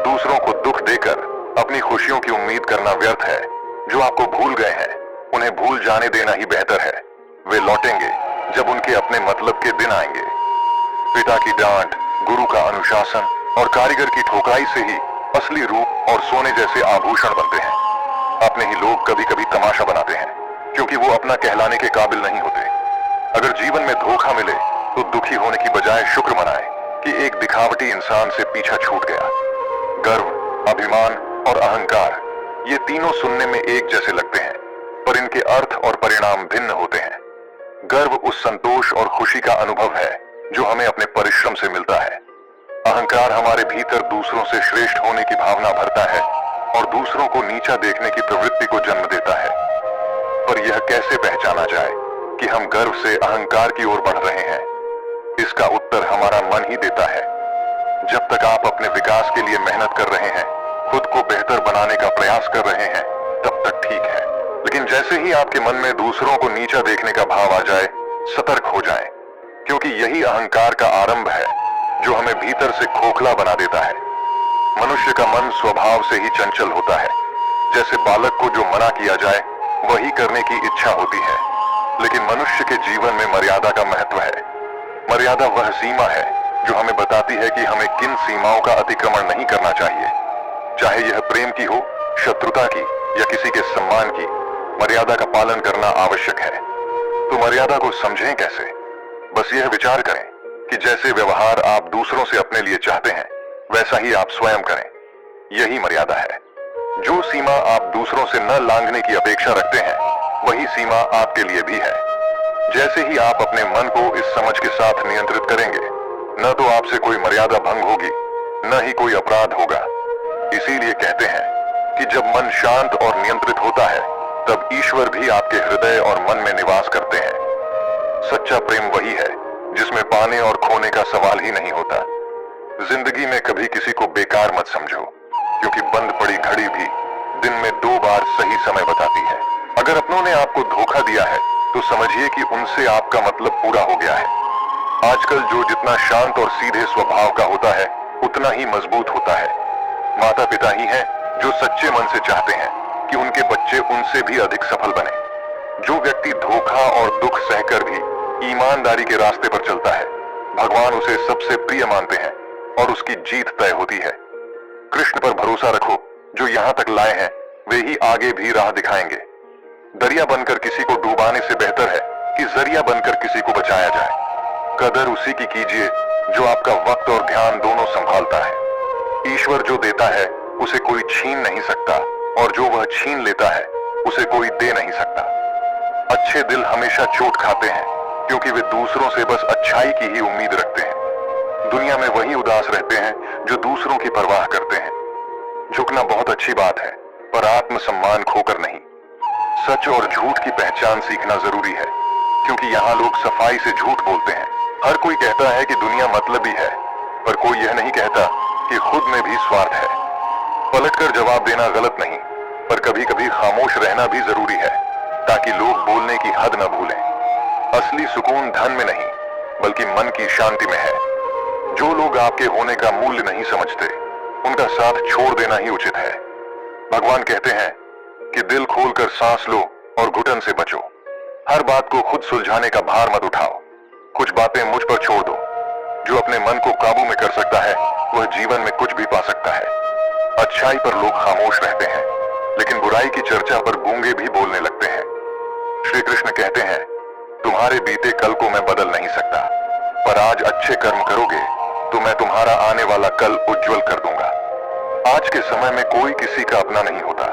[SPEAKER 1] दूसरों को दुख देकर अपनी खुशियों की उम्मीद करना व्यर्थ है। जो आपको भूल गए हैं उन्हें भूल जाने देना ही बेहतर है। वे लौटेंगे जब उनके अपने मतलब के दिन आएंगे। पिता की डांट, गुरु का अनुशासन और कारीगर की ठोकराई से ही असली रूप और सोने जैसे आभूषण बनते हैं। अपने ही लोग कभी कभी तमाशा बनाते हैं क्योंकि वो अपना कहलाने के काबिल नहीं होते। अगर जीवन में धोखा मिले तो दुखी होने की बजाय शुक्र मनाएं कि एक दिखावटी इंसान से पीछा छूट गया। गर्व, अभिमान और अहंकार, ये तीनों सुनने में एक जैसे लगते हैं, पर इनके अर्थ और परिणाम भिन्न होते हैं। गर्व उस संतोष और खुशी का अनुभव है जो हमें अपने परिश्रम से मिलता है। अहंकार हमारे भीतर दूसरों से श्रेष्ठ होने की भावना भरता है और दूसरों को नीचा देखने की प्रवृत्ति को जन्म देता है। पर यह कैसे पहचाना जाए कि हम गर्व से अहंकार की ओर बढ़ रहे हैं? इसका उत्तर हमारा मन ही देता है। जब तक आप अपने विकास के लिए मेहनत कर रहे हैं, खुद को बेहतर बनाने का प्रयास कर रहे हैं, तब तक ठीक है। लेकिन जैसे ही आपके मन में दूसरों को नीचा देखने का भाव आ जाए, सतर्क हो जाएं, क्योंकि यही अहंकार का आरंभ है जो हमें भीतर से खोखला बना देता है। मनुष्य का मन स्वभाव से ही चंचल होता है। जैसे बालक को जो मना किया जाए वही करने की इच्छा होती है। लेकिन मनुष्य के जीवन में मर्यादा का महत्व है। मर्यादा वह सीमा है जो हमें बताती है कि हमें किन सीमाओं का अतिक्रमण नहीं करना चाहिए। चाहे यह प्रेम की हो, शत्रुता की या किसी के सम्मान की, मर्यादा का पालन करना आवश्यक है। तो मर्यादा को समझें कैसे? बस यह विचार करें कि जैसे व्यवहार आप दूसरों से अपने लिए चाहते हैं, वैसा ही आप स्वयं करें। यही मर्यादा है। जो सीमा आप दूसरों से न लांघने की अपेक्षा रखते हैं, वही सीमा आपके लिए भी है। जैसे ही आप अपने मन को इस समझ के साथ नियंत्रित करेंगे, न तो आपसे कोई मर्यादा भंग होगी, न ही कोई अपराध होगा। इसीलिए कहते हैं कि जब मन शांत और नियंत्रित होता है, तब ईश्वर भी आपके हृदय और मन में निवास करते हैं। सच्चा प्रेम वही है जिसमें पाने और खोने का सवाल ही नहीं होता। जिंदगी में कभी किसी को बेकार मत समझो, क्योंकि बंद पड़ी घड़ी भी दिन में 2 बार सही समय बताती है। अगर अपनों ने आपको धोखा दिया है, तो समझिए कि उनसे आपका मतलब पूरा हो गया है। आजकल जो जितना शांत और सीधे स्वभाव का होता है, उतना ही मजबूत होता है। माता पिता ही हैं जो सच्चे मन से चाहते हैं कि उनके बच्चे उनसे भी अधिक सफल बने। जो व्यक्ति धोखा और दुख सहकर भी ईमानदारी के रास्ते पर चलता है, भगवान उसे सबसे प्रिय मानते हैं और उसकी जीत तय होती है। कृष्ण पर भरोसा रखो, जो यहां तक लाए हैं वे ही आगे भी राह दिखाएंगे। दरिया बनकर किसी को डुबाने से बेहतर है कि जरिया बनकर किसी को बचाया जाए। कदर उसी की कीजिए जो आपका वक्त और ध्यान दोनों संभालता है। ईश्वर जो देता है उसे कोई छीन नहीं सकता, और जो वह छीन लेता है उसे कोई दे नहीं सकता। अच्छे दिल हमेशा चोट खाते हैं, क्योंकि वे दूसरों से बस अच्छाई की ही उम्मीद रखते हैं। दुनिया में वही उदास रहते हैं जो दूसरों की परवाह करते हैं। झुकना बहुत अच्छी बात है, पर आत्मसम्मान खोकर नहीं। सच और झूठ की पहचान सीखना जरूरी है, क्योंकि यहाँ लोग सफाई से झूठ बोलते हैं। हर कोई कहता है कि दुनिया मतलबी है, पर कोई यह नहीं कहता कि खुद में भी स्वार्थ है। पलटकर जवाब देना गलत नहीं, पर कभी कभी खामोश रहना भी जरूरी है, ताकि लोग बोलने की हद न भूलें। असली सुकून धन में नहीं, बल्कि मन की शांति में है। जो लोग आपके होने का मूल्य नहीं समझते, उनका साथ छोड़ देना ही उचित है। भगवान कहते हैं कि दिल खोलकर सांस लो और घुटन से बचो। हर बात को खुद सुलझाने का भार मत उठाओ। कुछ बातें मुझ पर छोड़ दो। जो अपने मन को काबू में कर सकता है, वह जीवन में कुछ भी पा सकता है। अच्छाई पर लोग खामोश रहते हैं, लेकिन बुराई की चर्चा पर गूंगे भी बोलने लगते हैं। श्री कृष्ण कहते हैं, तुम्हारे बीते कल को मैं बदल नहीं सकता, पर आज अच्छे कर्म करोगे तो मैं तुम्हारा आने वाला कल उज्जवल कर दूंगा। आज के समय में कोई किसी का अपना नहीं होता।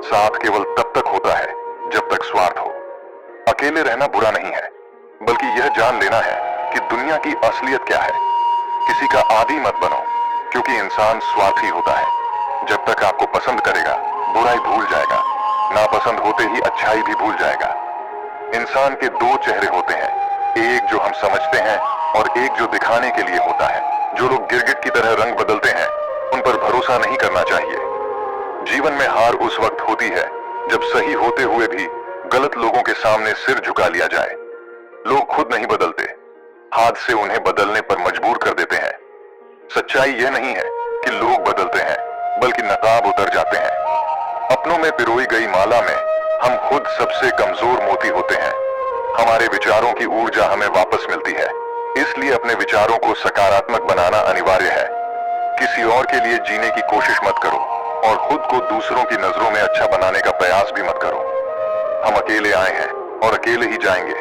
[SPEAKER 1] साथ केवल तब तक होता है जब तक स्वार्थ हो। अकेले रहना बुरा नहीं है, बल्कि यह जान लेना है कि दुनिया की असलियत क्या है। किसी का आदी मत बनो, क्योंकि इंसान स्वार्थी होता है। जब तक आपको पसंद करेगा, बुराई भूल जाएगा। नापसंद होते ही अच्छाई भी भूल जाएगा। इंसान के 2 चेहरे होते हैं, एक जो हम समझते हैं और एक जो दिखाने के लिए होता है। जो लोग गिरगिट की तरह रंग बदलते हैं, उन पर भरोसा नहीं करना चाहिए। जीवन में हार उस वक्त होती है जब सही होते हुए भी गलत लोगों के सामने सिर झुका लिया जाए। लोग खुद नहीं बदलते, हाथ से उन्हें बदलने पर मजबूर कर देते हैं। सच्चाई यह नहीं है कि लोग बदलते हैं, बल्कि नकाब उतर जाते हैं। अपनों में पिरोई गई माला में हम खुद सबसे कमजोर मोती होते हैं। हमारे विचारों की ऊर्जा हमें वापस मिलती है, इसलिए अपने विचारों को सकारात्मक बनाना अनिवार्य है। किसी और के लिए जीने की कोशिश मत करो, और खुद को दूसरों की नजरों में अच्छा बनाने का प्रयास भी मत करो। हम अकेले आए हैं और अकेले ही जाएंगे।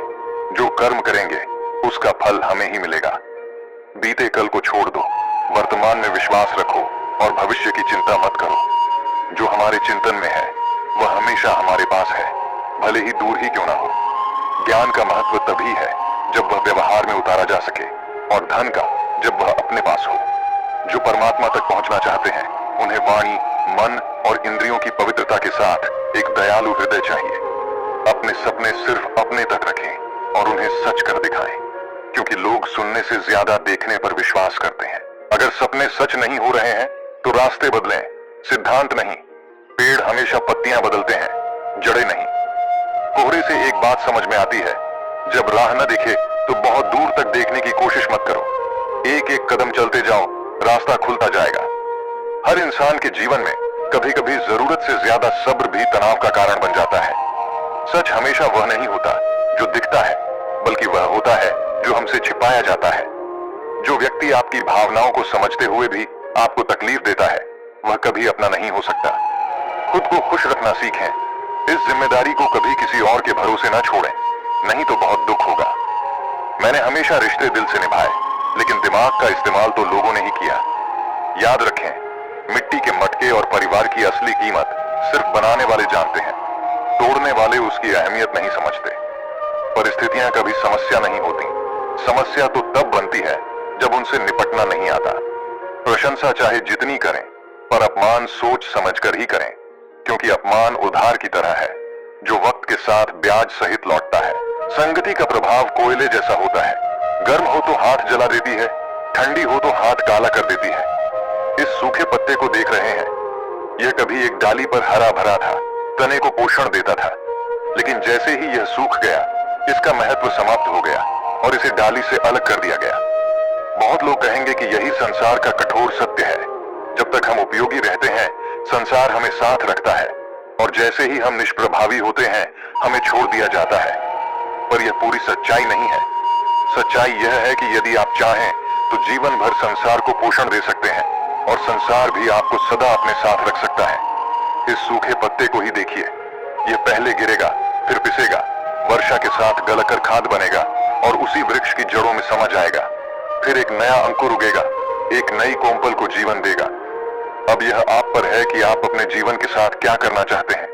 [SPEAKER 1] जो कर्म करेंगे उसका फल हमें ही मिलेगा। बीते कल को छोड़ दो, वर्तमान में विश्वास रखो और भविष्य की चिंता मत करो। जो हमारे चिंतन में है वह हमेशा हमारे पास है, भले ही दूर ही क्यों ना हो। ज्ञान का महत्व तभी है जब वह व्यवहार में उतारा जा सके, और धन का जब वह अपने पास हो। जो परमात्मा तक पहुंचना चाहते हैं, उन्हें वाणी, मन और इंद्रियों की पवित्रता के साथ एक दयालु हृदय चाहिए। अपने सपने सिर्फ अपने तक रखें और उन्हें सच कर दिखाएं, क्योंकि लोग सुनने से ज्यादा देखने पर विश्वास करते हैं। अगर सपने सच नहीं हो रहे हैं तो रास्ते बदलें, सिद्धांत नहीं। पेड़ हमेशा पत्तियां बदलते हैं, जड़ें नहीं। कोहरे से एक बात समझ में आती है, जब राह न दिखे तो बहुत दूर तक देखने की कोशिश मत करो। एक एक कदम चलते जाओ, रास्ता खुलता जाएगा। हर इंसान के जीवन में कभी कभी जरूरत से ज्यादा सब्र भी तनाव का कारण बन जाता है। हमेशा वह नहीं होता जो दिखता है, बल्कि वह होता है जो हमसे छिपाया जाता है। जो व्यक्ति आपकी भावनाओं को समझते हुए भी आपको तकलीफ देता है, वह कभी अपना नहीं हो सकता। खुद को खुश रखना सीखें। इस जिम्मेदारी को कभी किसी और के भरोसे न छोड़ें, नहीं तो बहुत दुख होगा। मैंने हमेशा रिश्ते दिल से निभाए, लेकिन दिमाग का इस्तेमाल तो लोगों ने ही किया। याद रखें, मिट्टी के मटके और परिवार की असली कीमत सिर्फ बनाने वाले जानते हैं, तोड़ने वाले उसकी अहमियत नहीं समझते। परिस्थितियां कभी समस्या नहीं होती, समस्या तो तब बनती है जब उनसे निपटना नहीं आता। प्रशंसा चाहे जितनी करें, पर अपमान सोच समझकर ही करें, क्योंकि अपमान उधार की तरह है जो वक्त के साथ ब्याज सहित लौटता है। संगति का प्रभाव कोयले जैसा होता है, गर्म हो तो हाथ जला देती है, ठंडी हो तो हाथ काला कर देती है। इस सूखे पत्ते को देख रहे हैं, यह कभी एक डाली पर हरा भरा था, तने को पोषण देता था, लेकिन जैसे ही यह सूख गया, इसका महत्व समाप्त हो गया और इसे डाली से अलग कर दिया गया। बहुत लोग कहेंगे कि यही संसार का कठोर सत्य है। जब तक हम उपयोगी रहते हैं, संसार हमें साथ रखता है, और जैसे ही हम निष्प्रभावी होते हैं, हमें छोड़ दिया जाता है। पर यह पूरी सच्चाई नहीं है। सच्चाई यह है कि यदि आप चाहें तो जीवन भर संसार को पोषण दे सकते हैं, और संसार भी आपको सदा अपने साथ रख सकता है। इस सूखे पत्ते को ही देखिए, यह पहले गिरेगा, फिर पिसेगा, वर्षा के साथ गलकर खाद बनेगा और उसी वृक्ष की जड़ों में समा जाएगा। फिर एक नया अंकुर उगेगा, एक नई कोमपल को जीवन देगा। अब यह आप पर है कि आप अपने जीवन के साथ क्या करना चाहते हैं।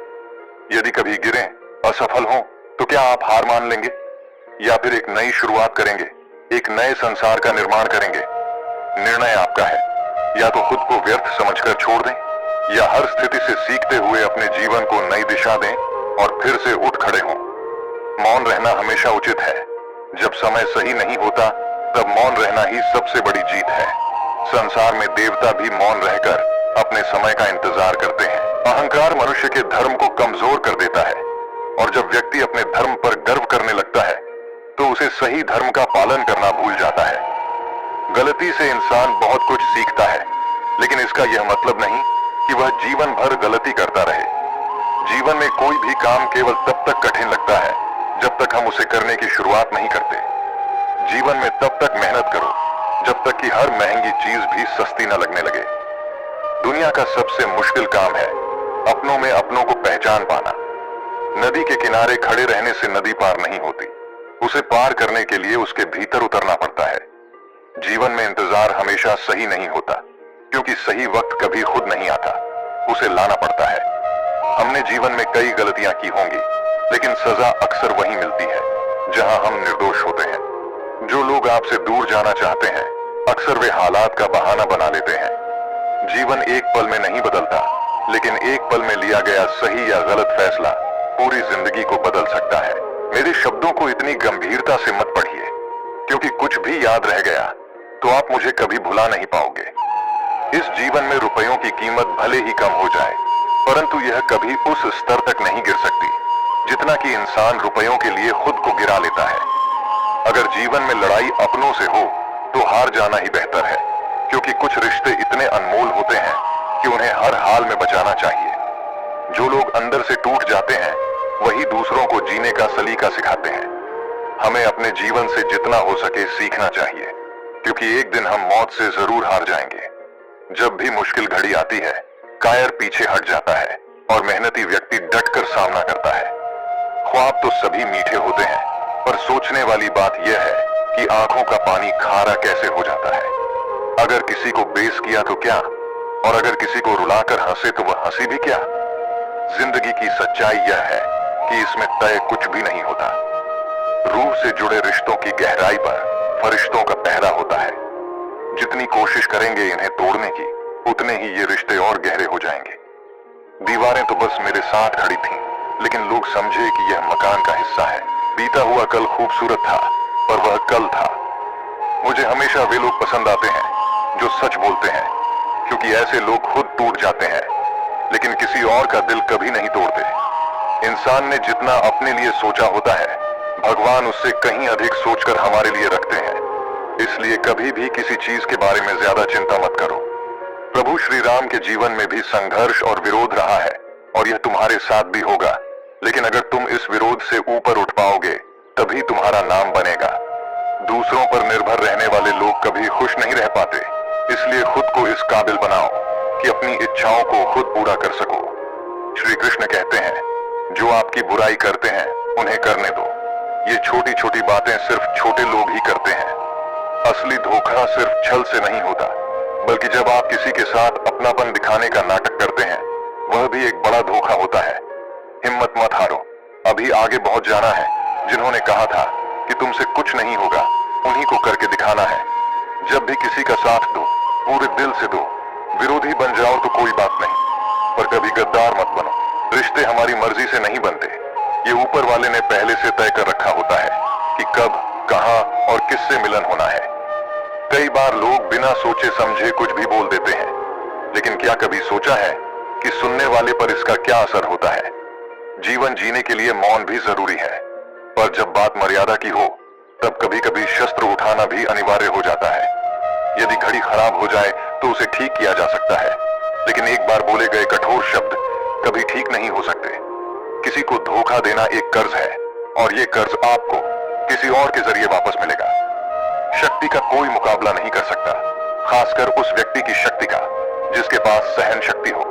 [SPEAKER 1] यदि कभी गिरें, असफल हों, तो क्या आप हार मान लेंगे, या फिर एक नई शुरुआत करेंगे, एक नए संसार का निर्माण करेंगे? निर्णय आपका है। या तो खुद को व्यर्थ समझकर छोड़ दें, या हर स्थिति से सीखते हुए अपने जीवन को नई दिशा दें और फिर से उठ खड़े हों। मौन रहना हमेशा उचित है। जब समय सही नहीं होता, तब मौन रहना ही सबसे बड़ी जीत है। संसार में देवता भी मौन रहकर अपने समय का इंतजार करते हैं। अहंकार मनुष्य के धर्म को कमजोर कर देता है, और जब व्यक्ति अपने धर्म पर गर्व करने लगता है, तो उसे सही धर्म का पालन करना भूल जाता है। गलती से इंसान बहुत कुछ सीखता है, लेकिन इसका यह मतलब नहीं कि वह जीवन भर गलती करता रहे। जीवन में कोई भी काम केवल तब तक कठिन लगता है जब तक हम उसे करने की शुरुआत नहीं करते। जीवन में तब तक मेहनत करो जब तक कि हर महंगी चीज भी सस्ती न लगने लगे। दुनिया का सबसे मुश्किल काम है अपनों में अपनों को पहचान पाना। नदी के किनारे खड़े रहने से नदी पार नहीं होती, उसे पार करने के लिए उसके भीतर उतरना पड़ता है। जीवन में इंतजार हमेशा सही नहीं होता, क्योंकि सही वक्त कभी खुद नहीं आता, उसे लाना पड़ता है। हमने जीवन में कई गलतियां की होंगी, लेकिन सजा अक्सर वहीं मिलती है जहां हम निर्दोष होते हैं। जो लोग आपसे दूर जाना चाहते हैं, अक्सर वे हालात का बहाना बना लेते हैं। जीवन एक पल में नहीं बदलता, लेकिन एक पल में लिया गया सही या गलत फैसला पूरी जिंदगी को बदल सकता है। मेरे शब्दों को इतनी गंभीरता से मत पढ़िए, क्योंकि कुछ भी याद रह गया तो आप मुझे कभी भुला नहीं पाओगे। इस जीवन में रुपयों की कीमत भले ही कम हो जाए, परंतु यह कभी उस स्तर तक नहीं गिर सकती जितना कि इंसान रुपयों के लिए खुद को गिरा लेता है। अगर जीवन में लड़ाई अपनों से हो तो हार जाना ही बेहतर है, क्योंकि कुछ रिश्ते इतने अनमोल होते हैं कि उन्हें हर हाल में बचाना चाहिए। जो लोग अंदर से टूट जाते हैं, वही दूसरों को जीने का सलीका सिखाते हैं। हमें अपने जीवन से जितना हो सके सीखना चाहिए, क्योंकि एक दिन हम मौत से जरूर हार जाएंगे। जब भी मुश्किल घड़ी आती है, कायर पीछे हट जाता है और मेहनती व्यक्ति डटकर सामना करता है। ख्वाब तो सभी मीठे होते हैं, पर सोचने वाली बात यह है कि आंखों का पानी खारा कैसे हो जाता है। अगर किसी को बेइज्जत किया तो क्या, और अगर किसी को रुलाकर हंसे तो वह हंसी भी क्या। जिंदगी की सच्चाई यह है कि इसमें तय कुछ भी नहीं होता। रूह से जुड़े रिश्तों की गहराई पर फरिश्तों का पहरा होता है। जितनी कोशिश करेंगे इन्हें तोड़ने की, उतने ही ये रिश्ते और गहरे हो जाएंगे। दीवारें तो बस मेरे साथ खड़ी थीं, लेकिन लोग समझे कि यह मकान का हिस्सा है। बीता हुआ कल खूबसूरत था, पर वह कल था। मुझे हमेशा वे लोग पसंद आते हैं जो सच बोलते हैं, क्योंकि ऐसे लोग खुद टूट जाते हैं, लेकिन किसी और का दिल कभी नहीं तोड़ते। इंसान ने जितना अपने लिए सोचा होता है, भगवान उससे कहीं अधिक सोचकर हमारे लिए रखते हैं। इसलिए कभी भी किसी चीज के बारे में ज्यादा चिंता मत करो। प्रभु श्री राम के जीवन में भी संघर्ष और विरोध रहा है, और यह तुम्हारे साथ भी होगा। लेकिन अगर तुम इस विरोध से ऊपर उठ पाओगे तभी तुम्हारा नाम बनेगा। दूसरों पर निर्भर रहने वाले लोग कभी खुश नहीं रह पाते, इसलिए खुद को इस काबिल बनाओ कि अपनी इच्छाओं को खुद पूरा कर सको। श्री कृष्ण कहते हैं, जो आपकी बुराई करते हैं उन्हें करने दो। ये छोटी छोटी बातें सिर्फ छोटे लोग ही करते हैं। असली धोखा सिर्फ छल से नहीं होता, बल्कि जब आप किसी के साथ अपनापन दिखाने का नाटक करते हैं, वह भी एक बड़ा धोखा होता है। हिम्मत मत हारो, अभी आगे बहुत जाना है। जिन्होंने कहा था कि तुमसे कुछ नहीं होगा, उन्हीं को करके दिखाना है। जब भी किसी का साथ दो, पूरे दिल से दो। विरोधी बन जाओ तो कोई बात नहीं, पर कभी गद्दार मत बनो। रिश्ते हमारी मर्जी से नहीं बनते, ये ऊपर वाले ने पहले से तय कर रखा होता है कि कब, कहां और किससे मिलन होना है। कई बार लोग बिना सोचे समझे कुछ भी बोल देते हैं, लेकिन क्या कभी सोचा है कि सुनने वाले पर इसका क्या असर होता है? जीवन जीने के लिए मौन भी जरूरी है, पर जब बात मर्यादा की हो तब कभी कभी शस्त्र उठाना भी अनिवार्य हो जाता है। यदि घड़ी खराब हो जाए तो उसे ठीक किया जा सकता है, लेकिन एक बार बोले गए कठोर शब्द कभी ठीक नहीं हो सकते। किसी को धोखा देना एक कर्ज है, और ये कर्ज आपको किसी और के जरिए वापस मिलेगा। शक्ति का कोई मुकाबला नहीं कर सकता, खासकर उस व्यक्ति की शक्ति का जिसके पास सहन शक्ति हो।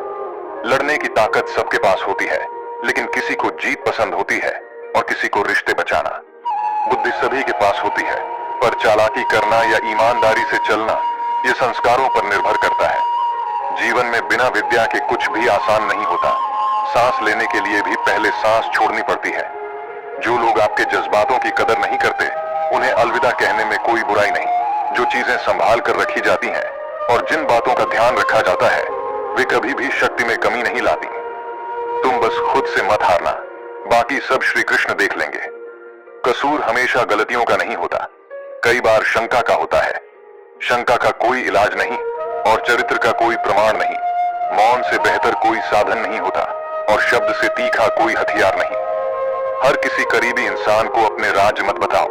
[SPEAKER 1] लड़ने की ताकत सबके पास होती है, लेकिन किसी को जीत पसंद होती है और किसी को रिश्ते बचाना। बुद्धि सभी के पास होती है, पर चालाकी करना या ईमानदारी से चलना ये संस्कारों पर निर्भर करता है। जीवन में बिना विद्या के कुछ भी आसान नहीं होता। सांस लेने के लिए भी पहले सांस छोड़नी पड़ती है। जो लोग आपके जज्बातों की कदर नहीं करते, उन्हें अलविदा कहने में कोई बुराई नहीं। जो चीजें संभाल कर रखी जाती हैं और जिन बातों का ध्यान रखा जाता है, वे कभी भी शक्ति में कमी नहीं लाती। तुम बस खुद से मत हारना, बाकी सब श्री कृष्ण देख लेंगे। कसूर हमेशा गलतियों का नहीं होता, कई बार शंका का होता है। शंका का कोई इलाज नहीं और चरित्र का कोई प्रमाण नहीं। मौन से बेहतर कोई साधन नहीं होता और शब्द से तीखा कोई हथियार नहीं। हर किसी करीबी इंसान को अपने राज मत बताओ,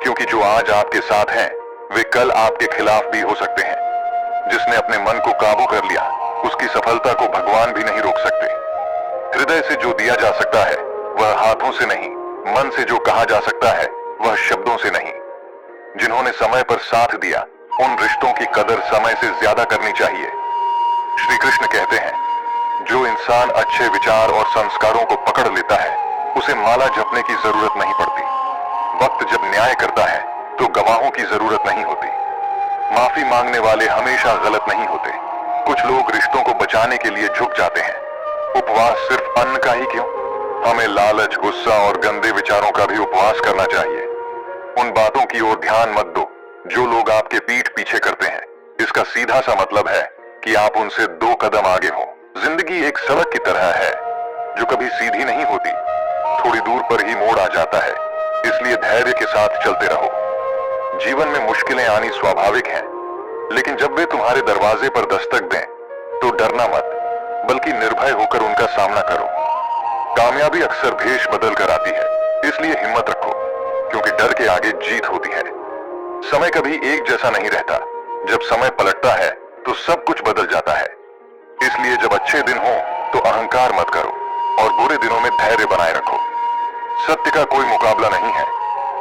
[SPEAKER 1] क्योंकि जो आज आपके साथ हैं, वे कल आपके खिलाफ भी हो सकते हैं। जिसने अपने मन को काबू कर लिया, उसकी सफलता को भगवान भी नहीं रोक सकते। हृदय से जो दिया जा सकता है वह हाथों से नहीं, मन से जो कहा जा सकता है वह शब्दों से नहीं। जिन्होंने समय पर साथ दिया, उन रिश्तों की कदर समय से ज्यादा करनी चाहिए। श्री कृष्ण कहते हैं, जो इंसान अच्छे विचार और संस्कारों को पकड़ लेता है, उसे माला जपने की जरूरत नहीं पड़ती। वक्त जब न्याय करता है तो गवाहों की जरूरत नहीं होती। माफी मांगने वाले हमेशा गलत नहीं होते। कुछ लोग रिश्तों को बचाने के लिए झुक जाते हैं। उपवास सिर्फ अन्न का ही क्यों? हमें लालच, गुस्सा और गंदे विचारों का भी उपवास करना चाहिए। उन बातों की ओर ध्यान मत दो जो लोग आपके पीठ पीछे करते हैं। इसका सीधा सा मतलब है कि आप उनसे 2 कदम आगे हो। जिंदगी एक सड़क की तरह है जो कभी सीधी नहीं होती, थोड़ी दूर पर ही मोड़ आ जाता है। इसलिए धैर्य के साथ चलते रहो। जीवन में मुश्किलें आनी स्वाभाविक हैं, लेकिन जब वे तुम्हारे दरवाजे पर दस्तक दें तो डरना मत, बल्कि निर्भय होकर उनका सामना करो। कामयाबी अक्सर भेष बदल कर आती है, इसलिए हिम्मत रखो, क्योंकि डर के आगे जीत होती है। समय कभी एक जैसा नहीं रहता। जब समय पलटता है तो सब कुछ बदल जाता है। इसलिए जब अच्छे दिन हो तो अहंकार मत करो और बुरे दिनों में धैर्य बनाए रखो। सत्य का कोई मुकाबला नहीं है,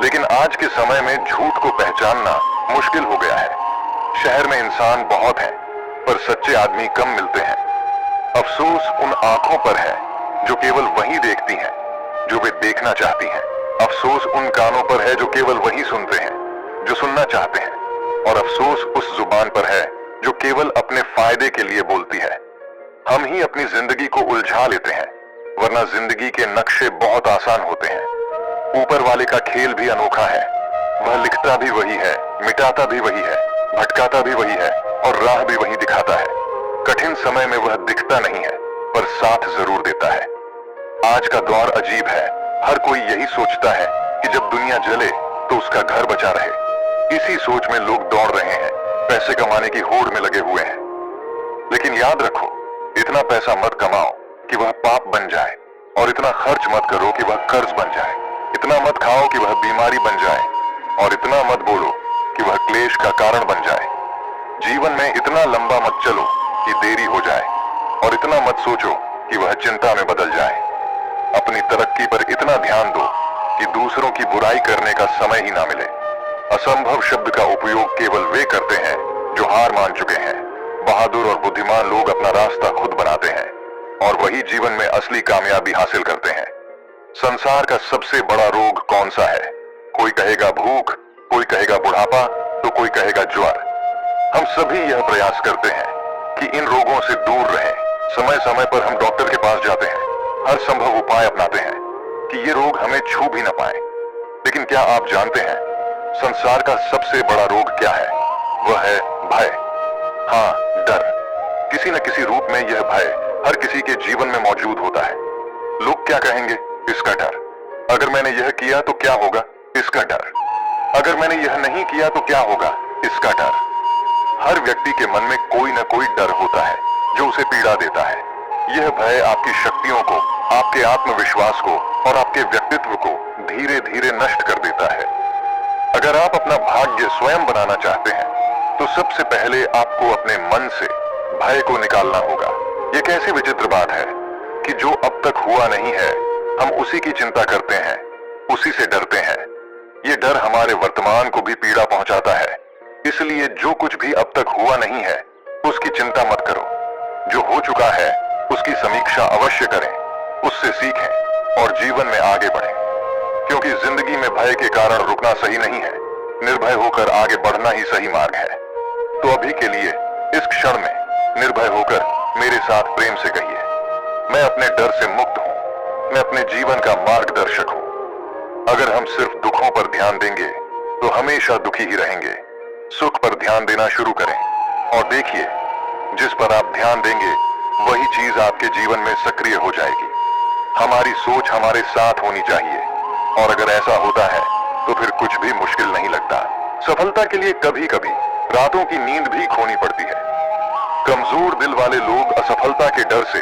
[SPEAKER 1] लेकिन आज के समय में झूठ को पहचानना मुश्किल हो गया है। शहर में इंसान बहुत हैं, पर सच्चे आदमी कम मिलते हैं। अफसोस उन आंखों पर है जो केवल वही देखती हैं जो वे देखना चाहती हैं। अफसोस उन कानों पर है जो केवल वही सुनते हैं जो सुनना चाहते हैं। और अफसोस उस जुबान पर है जो केवल अपने फायदे के लिए बोलती है। हम ही अपनी जिंदगी को उलझा लेते हैं, वरना जिंदगी के नक्शे बहुत आसान होते हैं। ऊपर वाले का खेल भी अनोखा है। वह लिखता भी वही है, मिटाता भी वही है, भटकाता भी वही है और राह भी वही दिखाता है। कठिन समय में वह दिखता नहीं है, पर साथ जरूर देता है। आज का दौर अजीब है। हर कोई यही सोचता है कि जब दुनिया जले तो उसका घर बचा रहे। इसी सोच में लोग दौड़ रहे हैं, पैसे कमाने की होड़ में लगे हुए हैं। लेकिन याद रखो, इतना पैसा मत कमाओ कि वह पाप बन जाए, और इतना खर्च मत करो कि वह कर्ज बन जाए। इतना मत खाओ कि वह बीमारी बन जाए, और इतना मत बोलो कि वह क्लेश का कारण बन जाए। जीवन में इतना लंबा मत चलो कि देरी हो जाए, और इतना मत सोचो कि वह चिंता में बदल जाए। अपनी तरक्की पर इतना ध्यान दो कि दूसरों की बुराई करने का समय ही ना मिले। असंभव शब्द का उपयोग केवल वे करते हैं जो हार मान चुके हैं। बहादुर और बुद्धिमान लोग अपना रास्ता खुद बनाते हैं और वही जीवन में असली कामयाबी हासिल करते हैं। संसार का सबसे बड़ा रोग कौन सा है? कोई कहेगा भूख, कोई कहेगा बुढ़ापा, तो कोई कहेगा ज्वर। हम सभी यह प्रयास करते हैं कि इन रोगों से दूर रहें। समय समय पर हम डॉक्टर के पास जाते हैं, हर संभव उपाय अपनाते हैं कि ये रोग हमें छू भी न पाए। लेकिन क्या आप जानते हैं संसार का सबसे बड़ा रोग क्या है? वह है भय। हाँ, डर। किसी न किसी रूप में यह भय हर किसी के जीवन में मौजूद होता है। लोग क्या कहेंगे? इसका डर। अगर मैंने यह किया तो क्या होगा? इसका डर। अगर मैंने यह नहीं किया तो क्या होगा? इसका डर। हर व्यक्ति के मन में कोई न कोई डर होता है जो उसे पीड़ा देता है। यह भय आपकी शक्तियों को, आपके आत्मविश्वास को और आपके व्यक्तित्व को धीरे धीरे नष्ट कर देता है। अगर आप अपना भाग्य स्वयं बनाना चाहते हैं तो सबसे पहले आपको अपने मन से भय को निकालना होगा। यह कैसी विचित्र बात है कि जो अब तक हुआ नहीं है हम उसी की चिंता करते हैं, उसी से डरते हैं। ये डर हमारे वर्तमान को भी पीड़ा पहुंचाता है। इसलिए जो कुछ भी अब तक हुआ नहीं है उसकी चिंता मत करो। जो हो चुका है उसकी समीक्षा अवश्य करें, उससे सीखें और जीवन में आगे बढ़ें। क्योंकि जिंदगी में भय के कारण रुकना सही नहीं है, निर्भय होकर आगे बढ़ना ही सही मार्ग है। तो अभी के लिए इस क्षण में निर्भय होकर मेरे साथ प्रेम से कहिए, मैं अपने डर से मुक्त हूं, मैं अपने जीवन का मार्गदर्शक हूं। अगर हम सिर्फ दुखों पर ध्यान देंगे तो हमेशा दुखी ही रहेंगे। सुख पर ध्यान देना शुरू करें और देखिए जिस पर आप ध्यान देंगे वही चीज आपके जीवन में सक्रिय हो जाएगी। हमारी सोच हमारे साथ होनी चाहिए और अगर ऐसा होता है तो फिर कुछ भी मुश्किल नहीं लगता। सफलता के लिए कभी कभी रातों की नींद भी खोनी पड़ती है। कमजोर दिल वाले लोग असफलता के डर से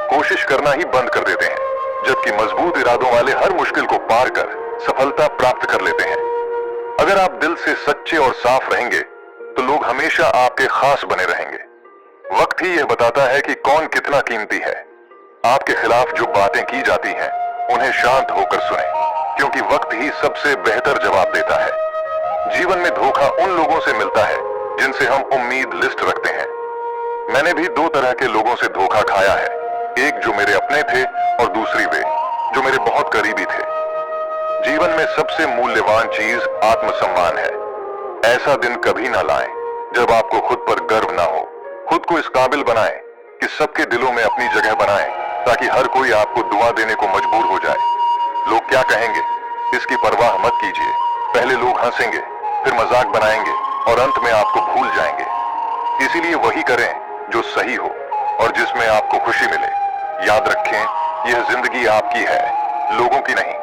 [SPEAKER 1] कोशिश करना ही बंद कर देते हैं, जबकि मजबूत इरादों वाले हर मुश्किल को पार कर सफलता प्राप्त कर लेते हैं। अगर आप दिल से सच्चे और साफ रहेंगे तो लोग हमेशा आपके खास बने रहेंगे। वक्त ही यह बताता है कि कौन कितना कीमती है। आपके खिलाफ जो बातें की जाती हैं उन्हें शांत होकर सुनें, क्योंकि वक्त ही सबसे बेहतर जवाब देता है। जीवन में धोखा उन लोगों से मिलता है जिनसे हम उम्मीद लिस्ट रखते हैं। मैंने भी दो तरह के लोगों से धोखा खाया है, एक जो मेरे अपने थे और दूसरी वे जो मेरे बहुत करीबी थे। जीवन में सबसे मूल्यवान चीज आत्मसम्मान है। ऐसा दिन कभी ना लाएं जब आपको खुद पर गर्व ना हो। खुद को इस काबिल बनाएं कि सबके दिलों में अपनी जगह बनाएं, ताकि हर कोई आपको दुआ देने को मजबूर हो जाए। लोग क्या कहेंगे इसकी परवाह मत कीजिए। पहले लोग हंसेंगे, फिर मजाक बनाएंगे और अंत में आपको भूल जाएंगे। इसीलिए वही करें जो सही हो और जिसमें आपको खुशी मिले। याद रखें यह जिंदगी आपकी है, लोगों की नहीं।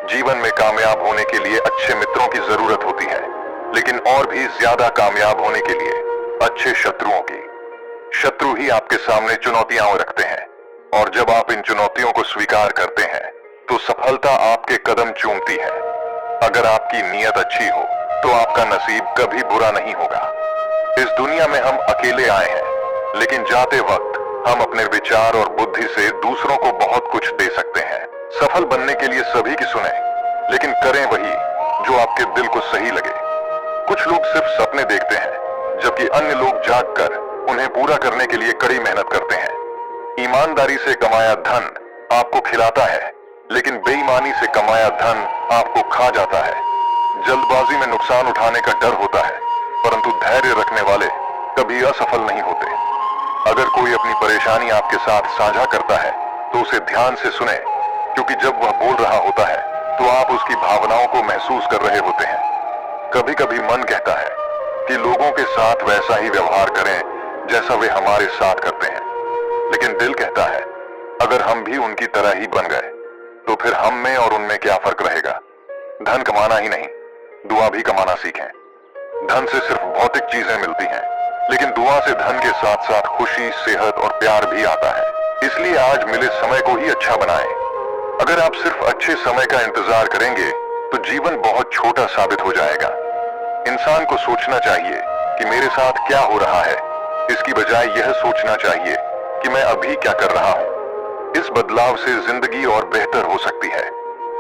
[SPEAKER 1] जीवन में कामयाब होने के लिए अच्छे मित्रों की जरूरत होती है, लेकिन और भी ज्यादा कामयाब होने के लिए अच्छे शत्रुओं की। शत्रु ही आपके सामने चुनौतियां रखते हैं और जब आप इन चुनौतियों को स्वीकार करते हैं तो सफलता आपके कदम चूमती है। अगर आपकी नीयत अच्छी हो तो आपका नसीब कभी बुरा नहीं होगा। इस दुनिया में हम अकेले आए हैं, लेकिन जाते वक्त हम अपने विचार और बुद्धि से दूसरों को बहुत कुछ दे सकते हैं। सफल बनने के लिए सभी की सुने, लेकिन करें वही जो आपके दिल को सही लगे। कुछ लोग सिर्फ सपने देखते हैं, जबकि अन्य लोग जागकर उन्हें पूरा करने के लिए कड़ी मेहनत करते हैं। ईमानदारी से कमाया धन आपको खिलाता है, लेकिन बेईमानी से कमाया धन आपको खा जाता है। जल्दबाजी में नुकसान उठाने का डर होता है, परंतु धैर्य रखने वाले कभी असफल नहीं होते। अगर कोई अपनी परेशानी आपके साथ साझा करता है तो उसे ध्यान से सुने, क्योंकि जब वह बोल रहा होता है तो आप उसकी भावनाओं को महसूस कर रहे होते हैं। कभी कभी मन कहता है कि लोगों के साथ वैसा ही व्यवहार करें जैसा वे हमारे साथ करते हैं, लेकिन दिल कहता है अगर हम भी उनकी तरह ही बन गए तो फिर हम में और उनमें क्या फर्क रहेगा। धन कमाना ही नहीं, दुआ भी कमाना सीखें। धन से सिर्फ भौतिक चीजें मिलती हैं, लेकिन दुआ से धन के साथ साथ खुशी, सेहत और प्यार भी आता है। इसलिए आज मिले समय को ही अच्छा बनाएं। अगर आप सिर्फ अच्छे समय का इंतजार करेंगे तो जीवन बहुत छोटा साबित हो जाएगा। इंसान को सोचना चाहिए कि मेरे साथ क्या हो रहा है, इसकी बजाय यह सोचना चाहिए कि मैं अभी क्या कर रहा हूं। इस बदलाव से जिंदगी और बेहतर हो सकती है।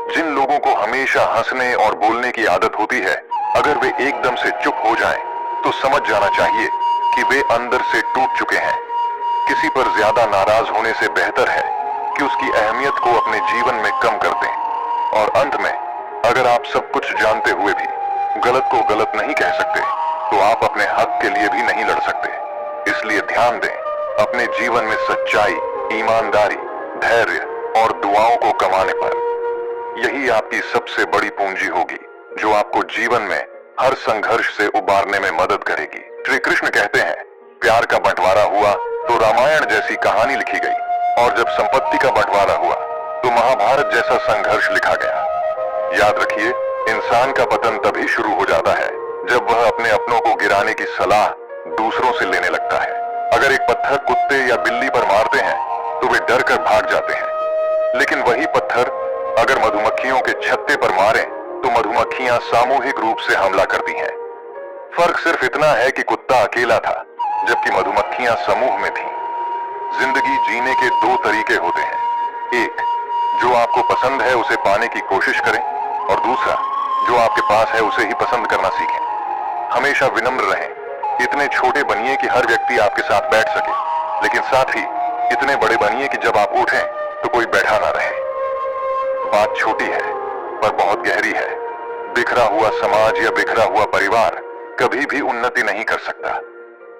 [SPEAKER 1] जिन लोगों को हमेशा हंसने और बोलने की आदत होती है, अगर वे एकदम से चुप हो जाएं, तो समझ जाना चाहिए कि वे अंदर से टूट चुके हैं। किसी पर ज्यादा नाराज होने से बेहतर है कि उसकी अहमियत को अपने जीवन में कम कर दें। और अंत में, अगर आप सब कुछ जानते हुए भी गलत को गलत नहीं कह सकते, तो आप अपने हक के लिए भी नहीं लड़ सकते। इसलिए ध्यान दें, अपने जीवन में सच्चाई, ईमानदारी, धैर्य और दुआओं को कमाने पर। यही आपकी सबसे बड़ी पूंजी होगी, जो आपको जीवन में हर संघर्ष से उबारने में मदद करेगी। श्री कृष्ण कहते हैं, प्यार का बंटवारा हुआ तो रामायण जैसी कहानी लिखी गई, और जब संपत्ति का बंटवारा हुआ तो महाभारत जैसा संघर्ष लिखा गया। याद रखिए, इंसान का पतन तभी शुरू हो जाता है जब वह अपने अपनों को गिराने की सलाह दूसरों से लेने लगता है। अगर एक पत्थर कुत्ते या बिल्ली पर मारते हैं तो वे डर कर भाग जाते हैं, लेकिन वही पत्थर अगर मधुमक्खियों के छत्ते पर मारें तो मधुमक्खियां सामूहिक रूप से हमला करती हैं। फर्क सिर्फ इतना है कि कुत्ता अकेला था, जबकि मधुमक्खियां समूह में थीं। जिंदगी जीने के दो तरीके होते हैं। एक, जो आपको पसंद है उसे पाने की कोशिश करें, और दूसरा, जो आपके पास है उसे ही पसंद करना सीखें। हमेशा विनम्र रहें, इतने छोटे बनिए कि हर व्यक्ति आपके साथ बैठ सके, लेकिन साथ ही इतने बड़े बनिए कि जब आप उठें तो कोई बैठा ना रहे। बात छोटी है पर बहुत गहरी है। बिखरा हुआ समाज या बिखरा हुआ परिवार कभी भी उन्नति नहीं कर सकता,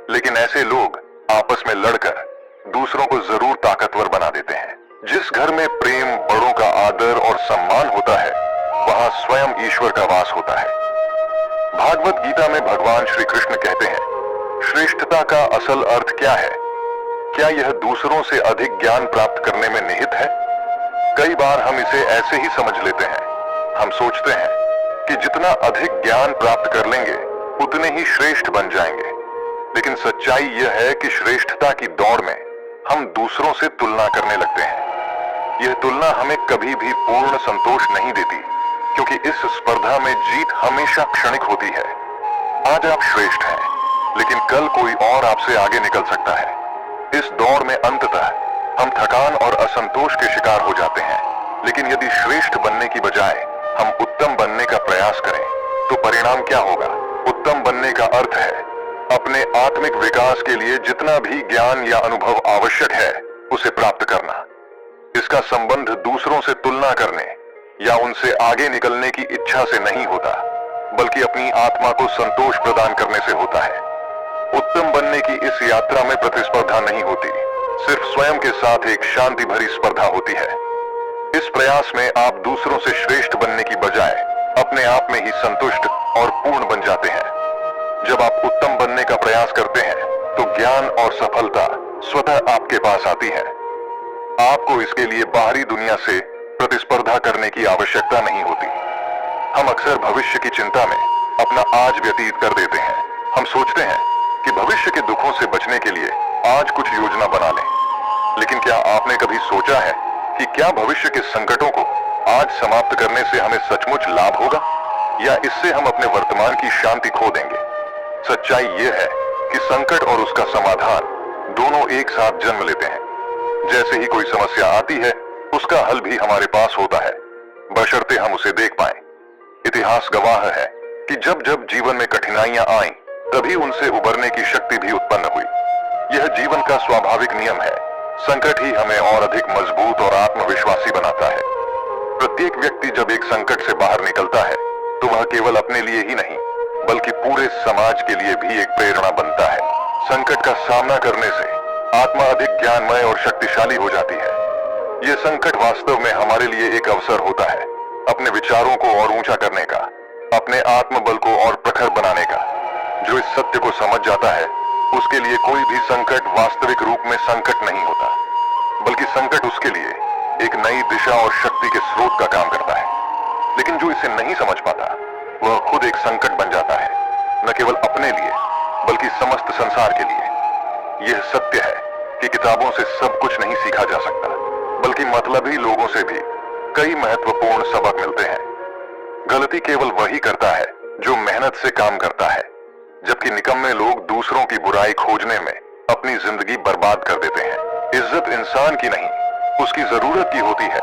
[SPEAKER 1] लेकिन ऐसे लोग आपस में लड़कर दूसरों को जरूर ताकतवर बना देते हैं। जिस घर में प्रेम, बड़ों का आदर और सम्मान होता है, वहां स्वयं ईश्वर का वास होता है। भागवत गीता में भगवान श्री कृष्ण कहते हैं, श्रेष्ठता का असल अर्थ क्या है? क्या यह दूसरों से अधिक ज्ञान प्राप्त करने में निहित है? कई बार हम इसे ऐसे ही समझ लेते हैं। हम सोचते हैं कि जितना अधिक ज्ञान प्राप्त कर लेंगे उतने ही श्रेष्ठ बन जाएंगे, लेकिन सच्चाई यह है कि श्रेष्ठता की दौड़ में हम दूसरों से तुलना करने लगते हैं। यह तुलना हमें कभी भी पूर्ण संतोष नहीं देती, क्योंकि इस स्पर्धा में जीत हमेशा क्षणिक होती है। आज आप श्रेष्ठ हैं, लेकिन कल कोई और आपसे आगे निकल सकता है। इस दौड़ में अंततः हम थकान और असंतोष के शिकार हो जाते हैं। लेकिन यदि श्रेष्ठ बनने की बजाय हम उत्तम बनने का प्रयास करें, तो परिणाम क्या होगा? उत्तम बनने का अर्थ है अपने आत्मिक विकास के लिए जितना भी ज्ञान या अनुभव आवश्यक है उसे प्राप्त करना। इसका संबंध दूसरों से तुलना करने या उनसे आगे निकलने की इच्छा से नहीं होता, बल्कि अपनी आत्मा को संतोष प्रदान करने से होता है। उत्तम बनने की इस यात्रा में प्रतिस्पर्धा नहीं होती, सिर्फ स्वयं के साथ एक शांति भरी स्पर्धा होती है। इस प्रयास में आप दूसरों से श्रेष्ठ बनने की बजाय अपने आप में ही संतुष्ट और पूर्ण बन जाते हैं। जब आप उत्तम बनने का प्रयास करते हैं, तो ज्ञान और सफलता स्वतः आपके पास आती है। आपको इसके लिए बाहरी दुनिया से प्रतिस्पर्धा करने की आवश्यकता नहीं होती। हम अक्सर भविष्य की चिंता में अपना आज व्यतीत कर देते हैं। हम सोचते हैं कि भविष्य के दुखों से बचने के लिए आज कुछ योजना बना लें, लेकिन क्या आपने कभी सोचा है कि क्या भविष्य के संकटों को आज समाप्त करने से हमें सचमुच लाभ होगा, या इससे हम अपने वर्तमान की शांति खो देंगे? सच्चाई यह है कि संकट और उसका समाधान दोनों एक साथ जन्म लेते हैं। जैसे ही कोई समस्या आती है, उसका हल भी हमारे पास होता है, बशर्ते हम उसे देख पाएं। इतिहास गवाह है कि जब जब जीवन में कठिनाइयां आईं, तभी उनसे उबरने की शक्ति भी उत्पन्न हुई। यह जीवन का स्वाभाविक नियम है। संकट ही हमें और अधिक मजबूत और आत्मविश्वासी बनाता है। प्रत्येक व्यक्ति जब एक संकट से बाहर निकलता है, तो वह केवल अपने लिए ही नहीं, बल्कि पूरे समाज के लिए भी एक प्रेरणा बनता है। संकट का सामना करने से आत्मा अधिक ज्ञानमय और शक्तिशाली हो जाती है। यह संकट वास्तव में हमारे लिए एक अवसर होता है, अपने विचारों को और ऊंचा करने का, अपने आत्मबल को और प्रखर बनाने का। जो इस सत्य को समझ जाता है, उसके लिए कोई भी संकट वास्तविक रूप में संकट नहीं होता, बल्कि संकट उसके लिए एक नई दिशा और शक्ति के स्रोत का काम करता है। लेकिन जो इसे नहीं समझ पाता, वह खुद एक संकट बन जाता है, न केवल अपने लिए बल्कि समस्त संसार के लिए। यह सत्य है कि किताबों से सब कुछ नहीं सीखा जा सकता, बल्कि मतलबी लोगों से भी कई महत्वपूर्ण सबक मिलते हैं। गलती केवल वही करता है जो मेहनत से काम करता है, जबकि निकम्मे लोग दूसरों की बुराई खोजने में अपनी जिंदगी बर्बाद कर देते हैं। इज्जत इंसान की नहीं, उसकी जरूरत की होती है।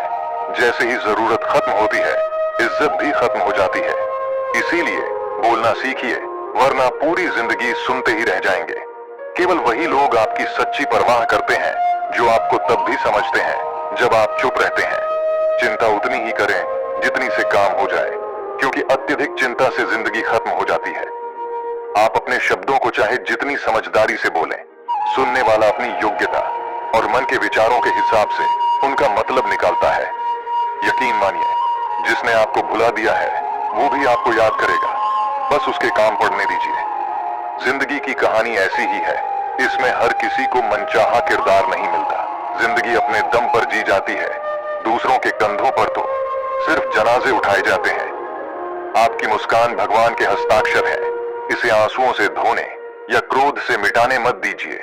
[SPEAKER 1] जैसे ही जरूरत खत्म होती है, इज्जत भी खत्म हो जाती है। इसीलिए बोलना सीखिए, वरना पूरी जिंदगी सुनते ही रह जाएंगे। केवल वही लोग आपकी सच्ची परवाह करते हैं जो आपको तब भी समझते हैं जब आप चुप रहते हैं। चिंता उतनी ही करें जितनी से काम हो जाए, क्योंकि अत्यधिक चिंता से जिंदगी खत्म हो जाती है। आप अपने शब्दों को चाहे जितनी समझदारी से बोलें, सुनने वाला अपनी योग्यता और मन के विचारों के हिसाब से उनका मतलब निकालता है। यकीन मानिए, जिसने आपको भुला दिया है वो भी आपको याद करेगा, बस उसके काम पड़ने दीजिए। जिंदगी की कहानी ऐसी ही है, इसमें हर किसी को मनचाहा किरदार नहीं मिलता। जिंदगी अपने दम पर जी जाती है, दूसरों के कंधों पर तो सिर्फ जनाजे उठाए जाते हैं। आपकी मुस्कान भगवान के हस्ताक्षर है, इसे आंसुओं से धोने या क्रोध से मिटाने मत दीजिए।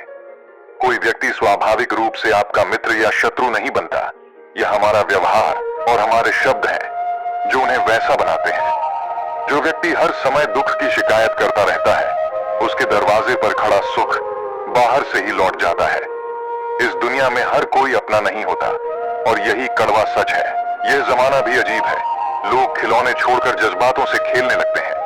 [SPEAKER 1] कोई व्यक्ति स्वाभाविक रूप से आपका मित्र या शत्रु नहीं बनता। यह हमारा व्यवहार और हमारे शब्द हैं जो उन्हें वैसा बनाते हैं। जो व्यक्ति हर समय दुख की शिकायत करता रहता है, उसके दरवाजे पर खड़ा सुख बाहर से ही लौट जाता है। इस दुनिया में हर कोई अपना नहीं होता, और यही कड़वा सच है। यह जमाना भी अजीब है, लोग खिलौने छोड़कर जज्बातों से खेलने लगते हैं।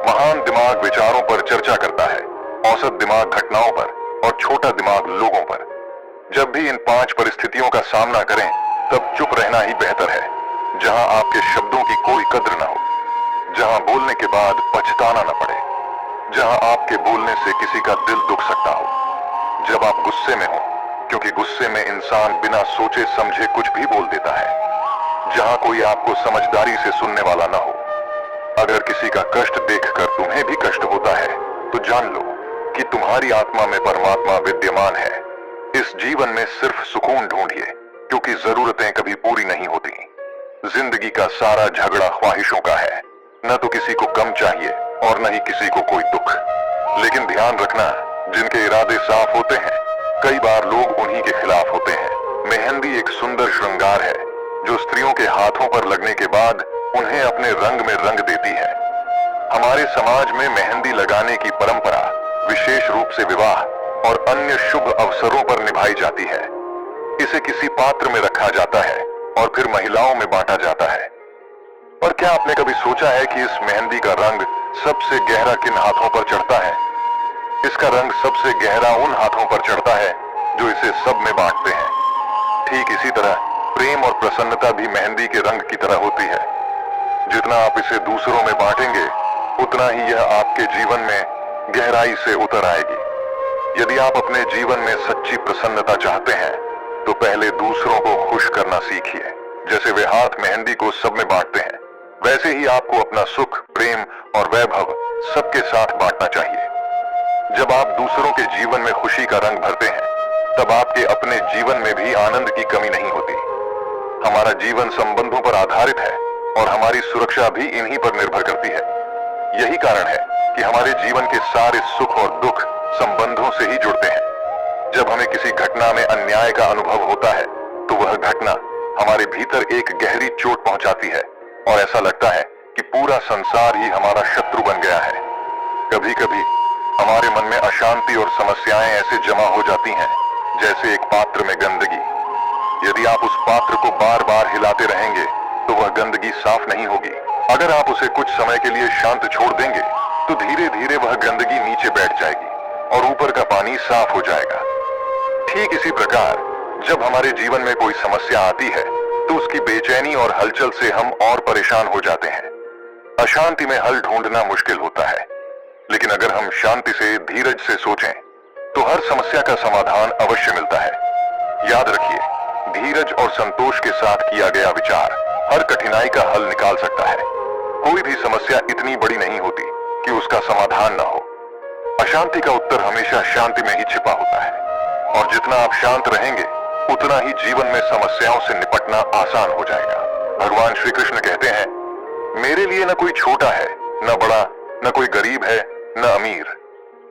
[SPEAKER 1] महान दिमाग विचारों पर चर्चा करता है, औसत दिमाग घटनाओं पर और छोटा दिमाग लोगों पर। जब भी इन 5 परिस्थितियों का सामना करें, तब चुप रहना ही बेहतर है। जहां आपके शब्दों की कोई कद्र ना हो, जहां बोलने के बाद पछताना न पड़े, जहां आपके बोलने से किसी का दिल दुख सकता हो। जब आप गुस्से में हो, क्योंकि गुस्से में इंसान बिना सोचे समझे कुछ भी बोल देता है। जहां कोई आपको समझदारी से सुनने वाला ना हो। अगर किसी का कष्ट देखकर तुम्हें भी कष्ट होता है, तो जान लो कि तुम्हारी आत्मा में परमात्मा विद्यमान है। इस जीवन में सिर्फ सुकून ढूंढिए, क्योंकि जरूरतें कभी पूरी नहीं होती। जिंदगी का सारा झगड़ा ख्वाहिशों का है, न तो किसी को कम चाहिए और न ही किसी को कोई दुख। लेकिन ध्यान रखना, जिनके इरादे साफ होते हैं, कई बार लोग उन्हीं के खिलाफ होते हैं। मेहंदी एक सुंदर श्रृंगार है जो स्त्रियों के हाथों पर लगने के बाद उन्हें अपने रंग में रंग देती है। हमारे समाज में मेहंदी लगाने की परंपरा विशेष रूप से विवाह और अन्य शुभ अवसरों पर निभाई जाती है। इसे किसी पात्र में रखा जाता है और फिर महिलाओं में बांटा जाता है। और क्या आपने कभी सोचा है कि इस मेहंदी का रंग सबसे गहरा किन हाथों पर चढ़ता है? इसका रंग सबसे गहरा उन हाथों पर चढ़ता है जो इसे सब में बांटते हैं। ठीक इसी तरह प्रेम और प्रसन्नता भी मेहंदी के रंग की तरह होती है। जितना आप इसे दूसरों में बांटेंगे, उतना ही यह आपके जीवन में गहराई से उतर आएगी। यदि आप अपने जीवन में सच्ची प्रसन्नता चाहते हैं, तो पहले दूसरों को खुश करना सीखिए। जैसे वे हाथ मेहंदी को सब में बांटते हैं, वैसे ही आपको अपना सुख, प्रेम और वैभव सबके साथ बांटना चाहिए। जब आप दूसरों के जीवन में खुशी का रंग भरते हैं, तब आपके अपने जीवन में भी आनंद की कमी नहीं होती। हमारा जीवन संबंधों पर आधारित है और हमारी सुरक्षा भी इन्हीं पर निर्भर करती है। यही कारण है कि हमारे जीवन के सारे सुख और दुख संबंधों से ही जुड़ते हैं। जब हमें किसी घटना में अन्याय का अनुभव होता है, तो वह घटना हमारे भीतर एक गहरी चोट पहुंचाती है और ऐसा लगता है कि पूरा संसार ही हमारा शत्रु बन गया है। कभी कभी हमारे मन में अशांति और समस्याएं ऐसे जमा हो जाती हैं जैसे एक पात्र में गंदगी। यदि आप उस पात्र को बार बार हिलाते रहेंगे, तो वह गंदगी साफ नहीं होगी। अगर आप उसे कुछ समय के लिए शांत छोड़ देंगे, तो धीरे धीरे वह गंदगी नीचे बैठ जाएगी और ऊपर का पानी साफ हो जाएगा। ठीक इसी प्रकार जब हमारे जीवन में कोई समस्या आती है, तो उसकी बेचैनी और हलचल से हम और परेशान हो जाते हैं। अशांति में हल ढूंढना मुश्किल होता है, लेकिन अगर हम शांति से, धीरज से सोचें, तो हर समस्या का समाधान अवश्य मिलता है। याद रखिए, धीरज और संतोष के साथ किया गया विचार हर कठिनाई का हल निकाल सकता है। कोई भी समस्या इतनी बड़ी नहीं होती कि उसका समाधान ना हो। अशांति का उत्तर हमेशा शांति में ही छिपा होता है, और जितना आप शांत रहेंगे, उतना ही जीवन में समस्याओं से निपटना आसान हो जाएगा। भगवान श्री कृष्ण कहते हैं, मेरे लिए न कोई छोटा है, न बड़ा, न कोई गरीब है, न अमीर।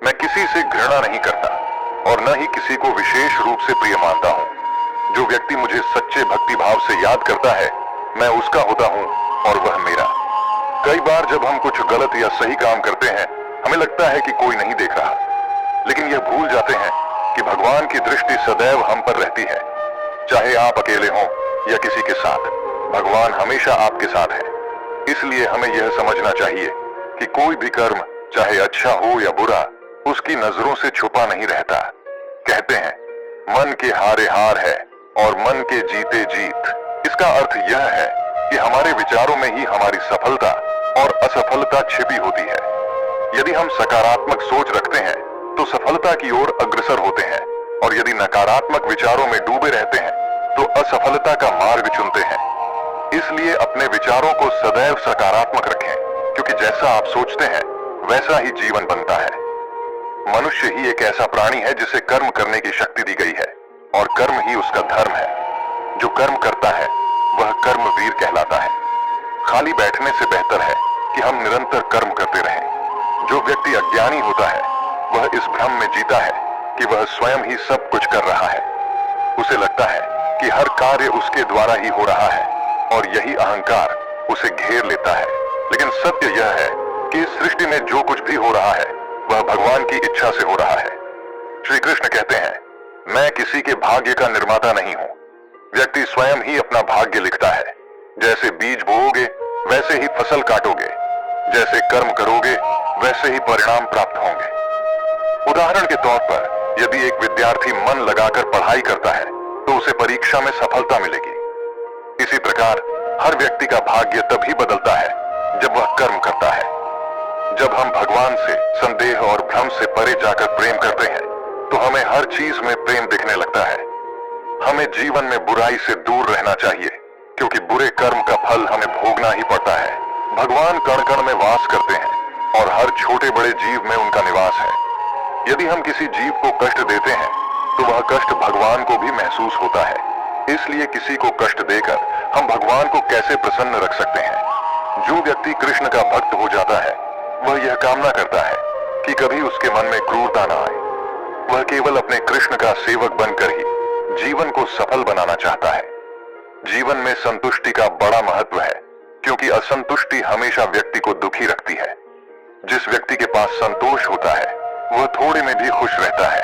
[SPEAKER 1] मैं किसी से घृणा नहीं करता और न ही किसी को विशेष रूप से प्रिय मानता हूँ। जो व्यक्ति मुझे सच्चे भक्ति भाव से याद करता है, मैं उसका होता हूँ और वह मेरा। कई बार जब हम कुछ गलत या सही काम करते हैं, हमें लगता है कि कोई नहीं देख रहा, लेकिन यह भूल जाते हैं कि भगवान की दृष्टि सदैव हम पर रहती है। चाहे आप अकेले हों या किसी के साथ, भगवान हमेशा आपके साथ है। इसलिए हमें यह समझना चाहिए कि कोई भी कर्म, चाहे अच्छा हो या बुरा, उसकी नजरों से छुपा नहीं रहता। कहते हैं मन के हारे हार है और मन के जीते जीत। इसका अर्थ यह है कि हमारे विचारों में ही हमारी सफलता और असफलता छिपी होती है। यदि हम सकारात्मक सोच रखते हैं तो सफलता की ओर अग्रसर होते हैं, और यदि नकारात्मक विचारों में डूबे रहते हैं तो असफलता का मार्ग चुनते हैं। इसलिए अपने विचारों को सदैव सकारात्मक रखें, क्योंकि जैसा आप सोचते हैं वैसा ही जीवन बनता है। मनुष्य ही एक ऐसा प्राणी है जिसे कर्म करने की शक्ति दी गई है, और कर्म ही उसका धर्म है। जो कर्म करता है वह कर्मवीर कहलाता है। खाली बैठने से बेहतर है कि हम निरंतर कर्म करते रहें। जो व्यक्ति अज्ञानी होता है वह इस भ्रम में जीता है कि वह स्वयं ही सब कुछ कर रहा है। उसे लगता है कि हर कार्य उसके द्वारा ही हो रहा है, और यही अहंकार उसे घेर लेता है। लेकिन सत्य यह है कि इस सृष्टि में जो कुछ भी हो रहा है वह भगवान की इच्छा से हो रहा है। श्री कृष्ण कहते हैं, मैं किसी के भाग्य का निर्माता नहीं हूं। व्यक्ति स्वयं ही अपना भाग्य लिखता है। जैसे बीज बोओगे वैसे ही फसल काटोगे, जैसे कर्म करोगे वैसे ही परिणाम प्राप्त होंगे। उदाहरण के तौर पर यदि एक विद्यार्थी मन लगाकर पढ़ाई करता है तो उसे परीक्षा में सफलता मिलेगी। इसी प्रकार हर व्यक्ति का भाग्य तभी बदलता है जब वह कर्म करता है। जब हम भगवान से संदेह और भ्रम से परे जाकर प्रेम करते हैं तो हमें हर चीज में प्रेम दिखने लगता है। हमें जीवन में बुराई से दूर रहना चाहिए, क्योंकि बुरे कर्म का फल हमें भोगना ही पड़ता है। भगवान कण कण में वास करते हैं और हर छोटे बड़े जीव में उनका निवास है। यदि हम किसी जीव को कष्ट देते हैं तो वह कष्ट भगवान को भी महसूस होता है। इसलिए किसी को कष्ट देकर हम भगवान को कैसे प्रसन्न रख सकते हैं। जो व्यक्ति कृष्ण का भक्त हो जाता है वह यह कामना करता है कि कभी उसके मन में क्रूरता न आए। वह केवल अपने कृष्ण का सेवक बनकर ही जीवन को सफल बनाना चाहता है। जीवन में संतुष्टि का बड़ा महत्व है, क्योंकि असंतुष्टि हमेशा व्यक्ति को दुखी रखती है। जिस व्यक्ति के पास संतोष होता है वह थोड़े में भी खुश रहता है,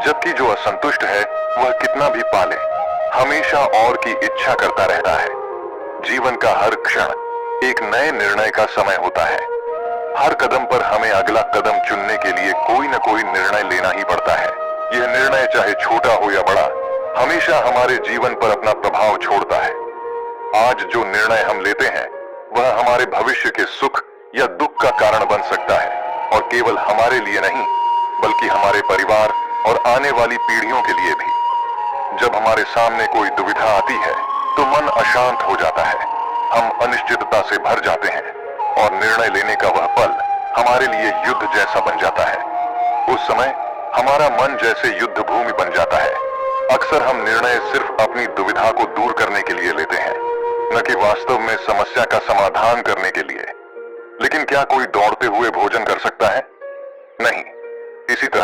[SPEAKER 1] जबकि जो असंतुष्ट है वह कितना भी पाले हमेशा और की इच्छा करता रहता है। जीवन का हर क्षण एक नए निर्णय का समय होता है। हर कदम पर हमें अगला कदम चुनने के लिए कोई न कोई निर्णय लेना ही पड़ता है। यह निर्णय चाहे छोटा हो या बड़ा, हमेशा हमारे जीवन पर अपना प्रभाव छोड़ता है। आज जो निर्णय हम लेते हैं वह हमारे भविष्य के सुख या दुख का कारण बन सकता है, और केवल हमारे लिए नहीं बल्कि हमारे परिवार और आने वाली पीढ़ियों के लिए भी। जब हमारे सामने कोई दुविधा आती है तो मन अशांत हो जाता है। हम अनिश्चितता से भर जाते हैं और निर्णय लेने का वह पल हमारे लिए युद्ध जैसा बन जाता है। उस समय हमारा मन जैसे युद्ध भूमि बन जाता है। अक्सर हम निर्णय सिर्फ अपनी दुविधा को दूर करने के लिए लेते हैं, न कि वास्तव में समस्या का समाधान करने के लिए। लेकिन क्या कोई दौड़ते हुए भोजन कर सकता है? नहीं। इसी तरह